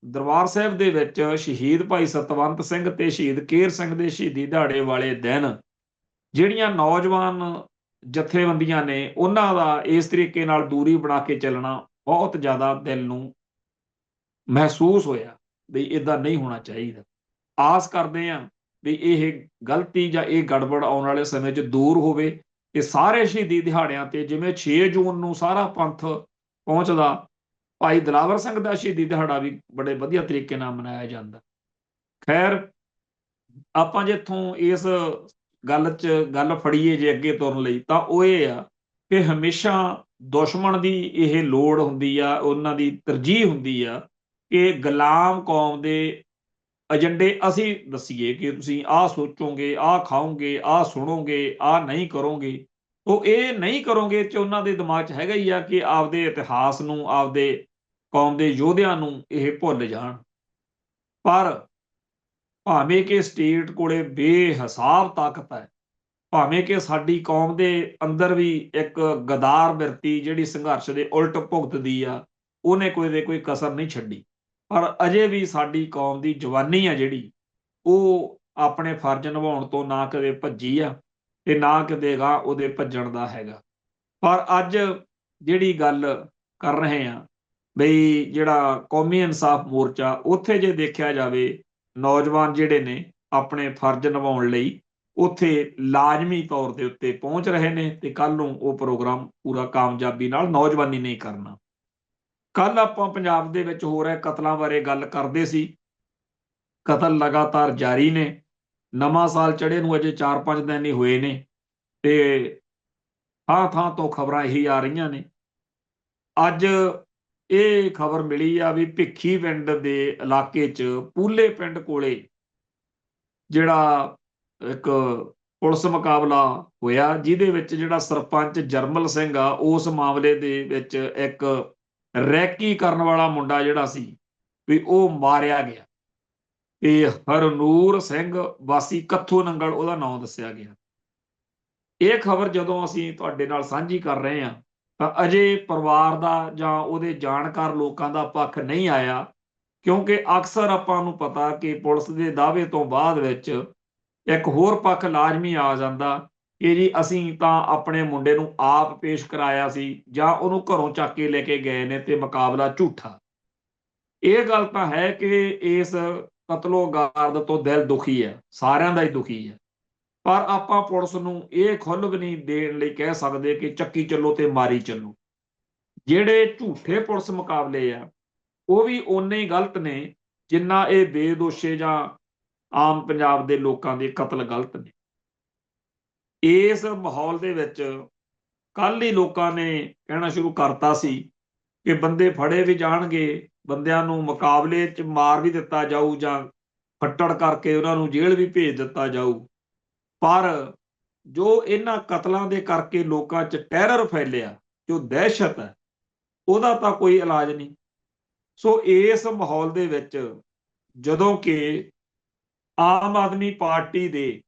ਦਰਬਾਰ ਸਾਹਿਬ ਦੇ ਵਿੱਚ ਸ਼ਹੀਦ ਭਾਈ ਸਤਵੰਤ ਸਿੰਘ ਤੇ ਸ਼ਹੀਦ ਕੇਹਰ ਸਿੰਘ ਦੇ ਸ਼ਹੀਦੀ ਦਿਹਾੜੇ ਵਾਲੇ ਦਿਨ ਜਿਹੜੀਆਂ ਨੌਜਵਾਨ ਜਥੇਬੰਦੀਆਂ ਨੇ, ਉਹਨਾਂ ਦਾ ਇਸ ਤਰੀਕੇ ਨਾਲ ਦੂਰੀ ਬਣਾ ਕੇ ਚੱਲਣਾ ਬਹੁਤ ਜ਼ਿਆਦਾ ਦਿਲ ਨੂੰ ਮਹਿਸੂਸ ਹੋਇਆ ਵੀ ਇਦਾਂ ਨਹੀਂ ਹੋਣਾ ਚਾਹੀਦਾ। ਆਸ ਕਰਦੇ ਹਾਂ ਵੀ ਇਹ ਗਲਤੀ ਜਾਂ ਇਹ ਗੜਬੜ ਆਉਣ ਵਾਲੇ ਸਮੇਂ 'ਚ ਦੂਰ ਹੋਵੇ ਤੇ ਸਾਰੇ ਸ਼ਹੀਦੀ ਦਿਹਾੜਿਆਂ ਤੇ, ਜਿਵੇਂ 6 ਜੂਨ ਨੂੰ ਸਾਰਾ ਪੰਥ ਪਹੁੰਚਦਾ, ਭਾਈ ਦਿਲਾਵਰ ਸਿੰਘ ਦਾ ਸ਼ਹੀਦੀ ਦਿਹਾੜਾ ਵੀ ਬੜੇ ਵਧੀਆ ਤਰੀਕੇ ਨਾਲ ਮਨਾਇਆ ਜਾਂਦਾ। ਖੈਰ, ਆਪਾਂ ਜਿੱਥੋਂ ਇਸ ਗੱਲ ਫੜੀਏ ਜੇ ਅੱਗੇ ਤੁਰਨ ਲਈ, ਤਾਂ ਉਹ ਇਹ ਆ ਕਿ ਹਮੇਸ਼ਾ ਦੁਸ਼ਮਣ ਦੀ ਇਹ ਲੋੜ ਹੁੰਦੀ ਆ, ਉਹਨਾਂ ਦੀ ਤਰਜੀਹ ਹੁੰਦੀ ਆ ਕਿ ਗੁਲਾਮ ਕੌਮ ਦੇ ਏਜੰਡੇ ਅਸੀਂ ਦੱਸੀਏ ਕਿ ਤੁਸੀਂ ਆਹ ਸੋਚੋਗੇ, ਆਹ ਖਾਓਗੇ, ਆਹ ਸੁਣੋਗੇ, ਆਹ ਨਹੀਂ ਕਰੋਗੇ। ਉਹ ਇਹ ਨਹੀਂ ਕਰੋਗੇ ਚ ਉਹਨਾਂ ਦੇ ਦਿਮਾਗ 'ਚ ਹੈਗਾ ਹੀ ਆ ਕਿ ਆਪਦੇ ਇਤਿਹਾਸ ਨੂੰ, ਆਪਦੇ ਕੌਮ ਦੇ ਯੋਧਿਆਂ ਨੂੰ ਇਹ ਭੁੱਲ ਜਾਣ। ਪਰ ਭਾਵੇਂ ਕਿ ਸਟੇਟ ਕੋਲੇ ਬੇਹਿਸਾਬ ਤਾਕਤ ਹੈ, ਭਾਵੇਂ ਕਿ ਸਾਡੀ ਕੌਮ ਦੇ ਅੰਦਰ ਵੀ ਇੱਕ ਗਦਾਰ ਬਿਰਤੀ ਜਿਹੜੀ ਸੰਘਰਸ਼ ਦੇ ਉਲਟ ਭੁਗਤਦੀ ਆ, ਉਹਨੇ ਕੋਈ ਦੇ ਕੋਈ ਕਸਰ ਨਹੀਂ ਛੱਡੀ, ਪਰ ਅਜੇ ਵੀ ਸਾਡੀ ਕੌਮ ਦੀ ਜਵਾਨੀ ਆ ਜਿਹੜੀ, ਉਹ ਆਪਣੇ ਫਰਜ਼ ਨਿਭਾਉਣ ਤੋਂ ਨਾ ਕਦੇ ਭੱਜੀ ਆ ਤੇ ਨਾ ਕਦੇ ਗਾ ਉਹਦੇ ਭੱਜਣ ਦਾ ਹੈਗਾ। ਪਰ ਅੱਜ ਜਿਹੜੀ ਗੱਲ ਕਰ ਰਹੇ ਆ ਬਈ ਜਿਹੜਾ ਕੌਮੀ ਇਨਸਾਫ ਮੋਰਚਾ, ਉੱਥੇ ਜੇ ਦੇਖਿਆ ਜਾਵੇ ਨੌਜਵਾਨ ਜਿਹੜੇ ਨੇ ਆਪਣੇ ਫਰਜ਼ ਨਿਭਾਉਣ ਲਈ ਉੱਥੇ ਲਾਜ਼ਮੀ ਤੌਰ ਦੇ ਉੱਤੇ ਪਹੁੰਚ ਰਹੇ ਨੇ ਤੇ ਕੱਲ ਨੂੰ ਉਹ ਪ੍ਰੋਗਰਾਮ ਪੂਰਾ ਕਾਮਯਾਬੀ ਨਾਲ ਨੌਜਵਾਨੀ ਨਹੀਂ ਕਰਨਾ। ਕੱਲ ਆਪਾਂ ਪੰਜਾਬ ਦੇ ਵਿੱਚ ਹੋ ਰਹੇ ਕਤਲਾਂ ਬਾਰੇ ਗੱਲ ਕਰਦੇ ਸੀ। ਕਤਲ ਲਗਾਤਾਰ ਜਾਰੀ ਨੇ, ਨਵਾਂ ਸਾਲ ਚੜ੍ਹੇ ਨੂੰ ਅਜੇ 4-5 ਦਿਨ ਹੀ ਹੋਏ ਨੇ ਤੇ ਥਾਂ-ਥਾਂ ਤੋਂ ਖਬਰਾਂ ਇਹੀ ਆ ਰਹੀਆਂ ਨੇ। ਅੱਜ ਇਹ ਖਬਰ ਮਿਲੀ ਆ ਵੀ ਭਿੱਖੀ ਪਿੰਡ ਦੇ ਇਲਾਕੇ 'ਚ ਪੂਲੇ ਪਿੰਡ ਕੋਲੇ ਜਿਹੜਾ ਇੱਕ ਪੁਲਿਸ ਮੁਕਾਬਲਾ ਹੋਇਆ, ਜਿਹਦੇ ਵਿੱਚ ਜਿਹੜਾ ਸਰਪੰਚ ਜਰਮਲ ਸਿੰਘ ਆ, ਉਸ ਮਾਮਲੇ ਦੇ ਵਿੱਚ ਇੱਕ ਰੈਕੀ ਕਰਨ ਵਾਲਾ ਮੁੰਡਾ ਜਿਹੜਾ ਸੀ ਵੀ ਉਹ ਮਾਰਿਆ ਗਿਆ। ਤੇ ਹਰਨੂਰ ਸਿੰਘ ਵਾਸੀ ਕੱਥੂ ਨੰਗਲ ਉਹਦਾ ਨਾਮ ਦੱਸਿਆ ਗਿਆ। ਇਹ ਖਬਰ ਜਦੋਂ ਅਸੀਂ ਤੁਹਾਡੇ ਨਾਲ ਸਾਂਝੀ ਕਰ ਰਹੇ ਹਾਂ ਤਾਂ ਅਜੇ ਪਰਿਵਾਰ ਦਾ ਜਾਂ ਉਹਦੇ ਜਾਣਕਾਰ ਲੋਕਾਂ ਦਾ ਪੱਖ ਨਹੀਂ ਆਇਆ, ਕਿਉਂਕਿ ਅਕਸਰ ਆਪਾਂ ਨੂੰ ਪਤਾ ਕਿ ਪੁਲਿਸ ਦੇ ਦਾਅਵੇ ਤੋਂ ਬਾਅਦ ਵਿੱਚ ਇੱਕ ਹੋਰ ਪੱਖ ਲਾਜ਼ਮੀ ਆ ਜਾਂਦਾ ਕਿ ਜੀ ਅਸੀਂ ਤਾਂ ਆਪਣੇ ਮੁੰਡੇ ਨੂੰ ਆਪ ਪੇਸ਼ ਕਰਾਇਆ ਸੀ ਜਾਂ ਉਹਨੂੰ ਘਰੋਂ ਚੱਕ ਕੇ ਲੈ ਕੇ ਗਏ ਨੇ ਤੇ ਮੁਕਾਬਲਾ ਝੂਠਾ। ਇਹ ਗੱਲ ਤਾਂ ਹੈ ਕਿ ਇਸ ਕਤਲੋਗਾਰਦ ਤੋਂ ਦਿਲ ਦੁਖੀ ਹੈ, ਸਾਰਿਆਂ ਦਾ ਹੀ ਦੁਖੀ ਹੈ, ਪਰ ਆਪਾਂ ਪੁਲਿਸ ਨੂੰ ਇਹ ਖੁੱਲ੍ਹ ਵੀ ਨਹੀਂ ਦੇਣ ਲਈ ਕਹਿ ਸਕਦੇ ਕਿ ਚੱਕੀ ਚੱਲੋ ਤੇ ਮਾਰੀ ਚੱਲੋ। ਜਿਹੜੇ ਝੂਠੇ ਪੁਲਿਸ ਮੁਕਾਬਲੇ ਆ ਉਹ ਵੀ ਓਨੇ ਹੀ ਗਲਤ ਨੇ ਜਿੰਨਾ ਇਹ ਬੇਦੋਸ਼ੇ ਜਾਂ ਆਮ ਪੰਜਾਬ ਦੇ ਲੋਕਾਂ ਦੇ ਕਤਲ ਗਲਤ ਨੇ। ਇਸ ਮਾਹੌਲ ਦੇ ਵਿੱਚ ਕੱਲ ਹੀ ਲੋਕਾਂ ਨੇ ਕਹਿਣਾ ਸ਼ੁਰੂ ਕਰਤਾ ਸੀ ਕਿ ਬੰਦੇ ਫੜੇ ਵੀ ਜਾਣਗੇ, ਬੰਦਿਆਂ ਨੂੰ ਮੁਕਾਬਲੇ 'ਚ ਮਾਰ ਵੀ ਦਿੱਤਾ ਜਾਊ ਜਾਂ ਫੱਟੜ ਕਰਕੇ ਉਹਨਾਂ ਨੂੰ ਜੇਲ੍ਹ ਵੀ ਭੇਜ ਦਿੱਤਾ ਜਾਊ, ਪਰ ਜੋ ਇਹਨਾਂ ਕਤਲਾਂ ਦੇ ਕਰਕੇ ਲੋਕਾਂ 'ਚ ਟੈਰਰ ਫੈਲਿਆ, ਜੋ ਦਹਿਸ਼ਤ ਹੈ, ਉਹਦਾ ਤਾਂ ਕੋਈ ਇਲਾਜ ਨਹੀਂ। ਸੋ ਇਸ ਮਾਹੌਲ ਦੇ ਵਿੱਚ ਜਦੋਂ ਕਿ ਆਮ ਆਦਮੀ ਪਾਰਟੀ ਦੇ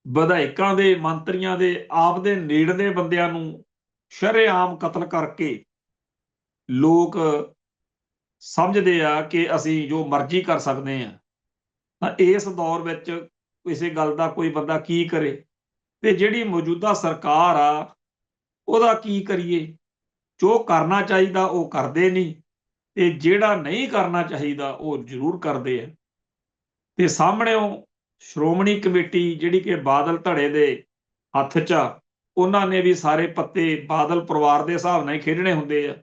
ਵਿਧਾਇਕਾਂ ਦੇ, ਮੰਤਰੀਆਂ ਦੇ, ਆਪ ਦੇ ਨੇੜਲੇ ਬੰਦਿਆਂ ਨੂੰ ਸ਼ਰੇਆਮ ਕਤਲ ਕਰਕੇ ਲੋਕ ਸਮਝਦੇ ਆ ਕਿ ਅਸੀਂ ਜੋ ਮਰਜ਼ੀ ਕਰ ਸਕਦੇ ਹਾਂ, ਤਾਂ ਇਸ ਦੌਰ ਵਿੱਚ ਕਿਸੇ ਗੱਲ ਦਾ ਕੋਈ ਬੰਦਾ ਕੀ ਕਰੇ ਤੇ ਜਿਹੜੀ ਮੌਜੂਦਾ ਸਰਕਾਰ ਆ ਉਹਦਾ ਕੀ ਕਰੀਏ। ਜੋ ਕਰਨਾ ਚਾਹੀਦਾ ਉਹ ਕਰਦੇ ਨਹੀਂ ਤੇ ਜਿਹੜਾ ਨਹੀਂ ਕਰਨਾ ਚਾਹੀਦਾ ਉਹ ਜ਼ਰੂਰ ਕਰਦੇ ਆ। ਤੇ ਸਾਹਮਣਿਓਂ ਸ਼੍ਰੋਮਣੀ ਕਮੇਟੀ ਜਿਹੜੀ ਕਿ ਬਾਦਲ ਧੜੇ ਦੇ ਹੱਥ 'ਚ ਆ, ਉਹਨਾਂ ਨੇ ਵੀ ਸਾਰੇ ਪੱਤੇ ਬਾਦਲ ਪਰਿਵਾਰ ਦੇ ਹਿਸਾਬ ਨਾਲ ਹੀ ਖੇਡਣੇ ਹੁੰਦੇ ਆ।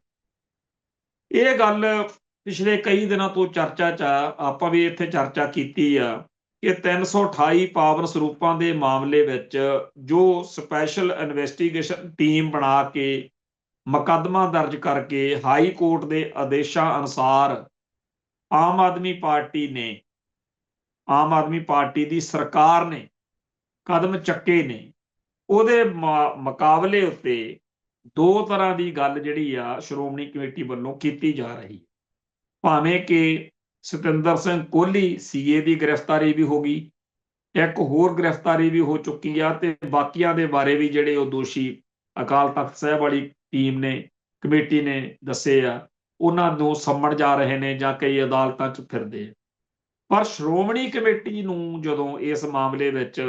ਇਹ ਗੱਲ ਪਿਛਲੇ ਕਈ ਦਿਨਾਂ ਤੋਂ ਚਰਚਾ 'ਚ ਆ, ਆਪਾਂ ਵੀ ਇੱਥੇ ਚਰਚਾ ਕੀਤੀ ਆ ਕਿ 328 ਪਾਵਨ ਸਰੂਪਾਂ ਦੇ ਮਾਮਲੇ ਵਿੱਚ ਜੋ ਸਪੈਸ਼ਲ ਇਨਵੈਸਟੀਗੇਸ਼ਨ ਟੀਮ ਬਣਾ ਕੇ ਮੁਕੱਦਮਾ ਦਰਜ ਕਰਕੇ ਹਾਈ ਕੋਰਟ ਦੇ ਆਦੇਸ਼ਾਂ ਅਨੁਸਾਰ ਆਮ ਆਦਮੀ ਪਾਰਟੀ ਦੀ ਸਰਕਾਰ ਨੇ ਕਦਮ ਚੱਕੇ ਨੇ, ਉਹਦੇ ਮੁਕਾਬਲੇ ਉੱਤੇ ਦੋ ਤਰ੍ਹਾਂ ਦੀ ਗੱਲ ਜਿਹੜੀ ਆ ਸ਼੍ਰੋਮਣੀ ਕਮੇਟੀ ਵੱਲੋਂ ਕੀਤੀ ਜਾ ਰਹੀ। ਭਾਵੇਂ ਕਿ ਸਤਿੰਦਰ ਸਿੰਘ ਕੋਹਲੀ ਸੀਏ ਦੀ ਗ੍ਰਿਫਤਾਰੀ ਵੀ ਹੋ ਗਈ, ਇੱਕ ਹੋਰ ਗ੍ਰਿਫਤਾਰੀ ਵੀ ਹੋ ਚੁੱਕੀ ਆ ਤੇ ਬਾਕੀਆਂ ਦੇ ਬਾਰੇ ਵੀ ਜਿਹੜੇ ਉਹ ਦੋਸ਼ੀ ਅਕਾਲ ਤਖਤ ਸਾਹਿਬ ਵਾਲੀ ਟੀਮ ਨੇ, ਕਮੇਟੀ ਨੇ ਦੱਸੇ ਆ, ਉਹਨਾਂ ਨੂੰ ਸੰਮਣ ਜਾ ਰਹੇ ਨੇ ਜਾਂ ਕਈ ਅਦਾਲਤਾਂ 'ਚ ਫਿਰਦੇ ਆ। ਪਰ ਸ਼੍ਰੋਮਣੀ ਕਮੇਟੀ ਨੂੰ ਜਦੋਂ ਇਸ ਮਾਮਲੇ ਵਿੱਚ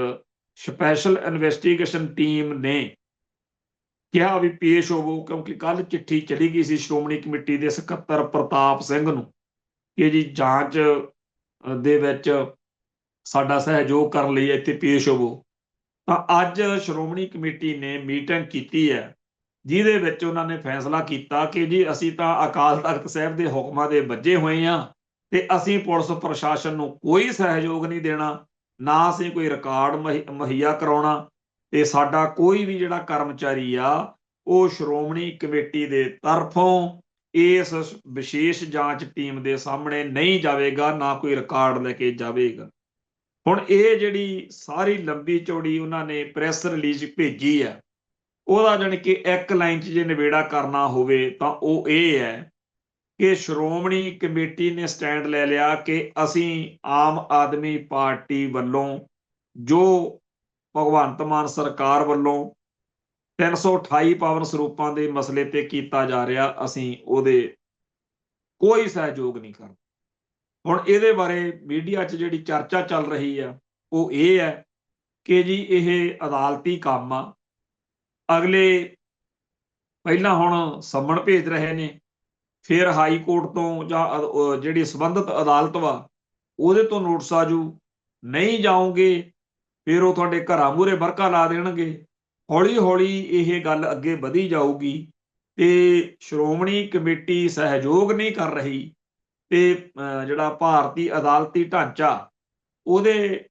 ਸਪੈਸ਼ਲ ਇਨਵੈਸਟੀਗੇਸ਼ਨ ਟੀਮ ਨੇ ਕਿਹਾ ਵੀ ਪੇਸ਼ ਹੋਵੋ, ਕਿਉਂਕਿ ਕੱਲ ਚਿੱਠੀ ਚਲੀ ਗਈ ਸੀ ਸ਼੍ਰੋਮਣੀ ਕਮੇਟੀ ਦੇ ਸਕੱਤਰ ਪ੍ਰਤਾਪ ਸਿੰਘ ਨੂੰ ਕਿ ਜੀ ਜਾਂਚ ਦੇ ਵਿੱਚ ਸਾਡਾ ਸਹਿਯੋਗ ਕਰਨ ਲਈ ਇੱਥੇ ਪੇਸ਼ ਹੋਵੋ, ਤਾਂ ਅੱਜ ਸ਼੍ਰੋਮਣੀ ਕਮੇਟੀ ਨੇ ਮੀਟਿੰਗ ਕੀਤੀ ਹੈ ਜਿਹਦੇ ਵਿੱਚ ਉਹਨਾਂ ਨੇ ਫੈਸਲਾ ਕੀਤਾ ਕਿ ਜੀ ਅਸੀਂ ਤਾਂ ਅਕਾਲ ਤਖਤ ਸਾਹਿਬ ਦੇ ਹੁਕਮਾਂ ਦੇ ਵੱਜੇ ਹੋਏ ਹਾਂ ਤੇ ਅਸੀਂ ਪੁਲਿਸ ਪ੍ਰਸ਼ਾਸਨ ਨੂੰ ਕੋਈ ਸਹਿਯੋਗ ਨਹੀਂ ਦੇਣਾ, ਨਾ ਅਸੀਂ ਕੋਈ ਰਿਕਾਰਡ ਮੁਹੱਈਆ ਕਰਾਉਣਾ ਤੇ ਸਾਡਾ ਕੋਈ ਵੀ ਜਿਹੜਾ ਕਰਮਚਾਰੀ ਆ ਉਹ ਸ਼੍ਰੋਮਣੀ ਕਮੇਟੀ ਦੇ ਤਰਫੋਂ ਇਸ ਵਿਸ਼ੇਸ਼ ਜਾਂਚ ਟੀਮ ਦੇ ਸਾਹਮਣੇ ਨਹੀਂ ਜਾਵੇਗਾ, ਨਾ ਕੋਈ ਰਿਕਾਰਡ ਲੈ ਕੇ ਜਾਵੇਗਾ। ਹੁਣ ਇਹ ਜਿਹੜੀ ਸਾਰੀ ਲੰਬੀ ਚੌੜੀ ਉਹਨਾਂ ਨੇ ਪ੍ਰੈਸ ਰਿਲੀਜ਼ ਭੇਜੀ ਆ, ਉਹਦਾ ਜਾਣੀ ਕਿ ਇੱਕ ਲਾਈਨ 'ਚ ਜੇ ਨਿਬੇੜਾ ਕਰਨਾ ਹੋਵੇ ਤਾਂ ਉਹ ਇਹ ਹੈ ਕਿ ਸ਼੍ਰੋਮਣੀ ਕਮੇਟੀ ਨੇ ਸਟੈਂਡ ਲੈ ਲਿਆ ਕਿ ਅਸੀਂ ਆਮ ਆਦਮੀ ਪਾਰਟੀ ਵੱਲੋਂ ਜੋ ਭਗਵੰਤ ਮਾਨ ਸਰਕਾਰ ਵੱਲੋਂ 328 ਪਾਵਨ ਸਰੂਪਾਂ ਦੇ ਮਸਲੇ ਤੇ ਕੀਤਾ ਜਾ ਰਿਹਾ, ਅਸੀਂ ਉਹਦੇ ਕੋਈ ਸਹਿਯੋਗ ਨਹੀਂ ਕਰਦੇ। ਹੁਣ ਇਹਦੇ ਬਾਰੇ ਮੀਡੀਆ 'ਚ ਜਿਹੜੀ ਚਰਚਾ ਚੱਲ ਰਹੀ ਆ ਉਹ ਇਹ ਹੈ ਕਿ ਜੀ ਇਹ ਅਦਾਲਤੀ ਕੰਮ ਆ, ਅਗਲੇ ਪਹਿਲਾਂ ਹੁਣ ਸੰਮਣ ਭੇਜ ਰਹੇ ਨੇ, ਫਿਰ ਹਾਈ ਕੋਰਟ ਤੋਂ ਜਾਂ ਜਿਹੜੀ ਸੰਬੰਧਿਤ ਅਦਾਲਤ ਵਾ ਉਹਦੇ ਤੋਂ ਨੋਟਿਸ ਆ ਜੂ, ਨਹੀਂ ਜਾਓਗੇ ਫਿਰ ਉਹ ਤੁਹਾਡੇ ਘਰਾਂ ਮੂਹਰੇ ਵਰਕਾ ਲਾ ਦੇਣਗੇ। ਹੌਲੀ ਹੌਲੀ ਇਹ ਗੱਲ ਅੱਗੇ ਵਧੀ ਜਾਊਗੀ ਤੇ ਸ਼੍ਰੋਮਣੀ ਕਮੇਟੀ ਸਹਿਯੋਗ ਨਹੀਂ ਕਰ ਰਹੀ ਤੇ ਜਿਹੜਾ ਭਾਰਤੀ ਅਦਾਲਤੀ ਢਾਂਚਾ ਉਹਦੇ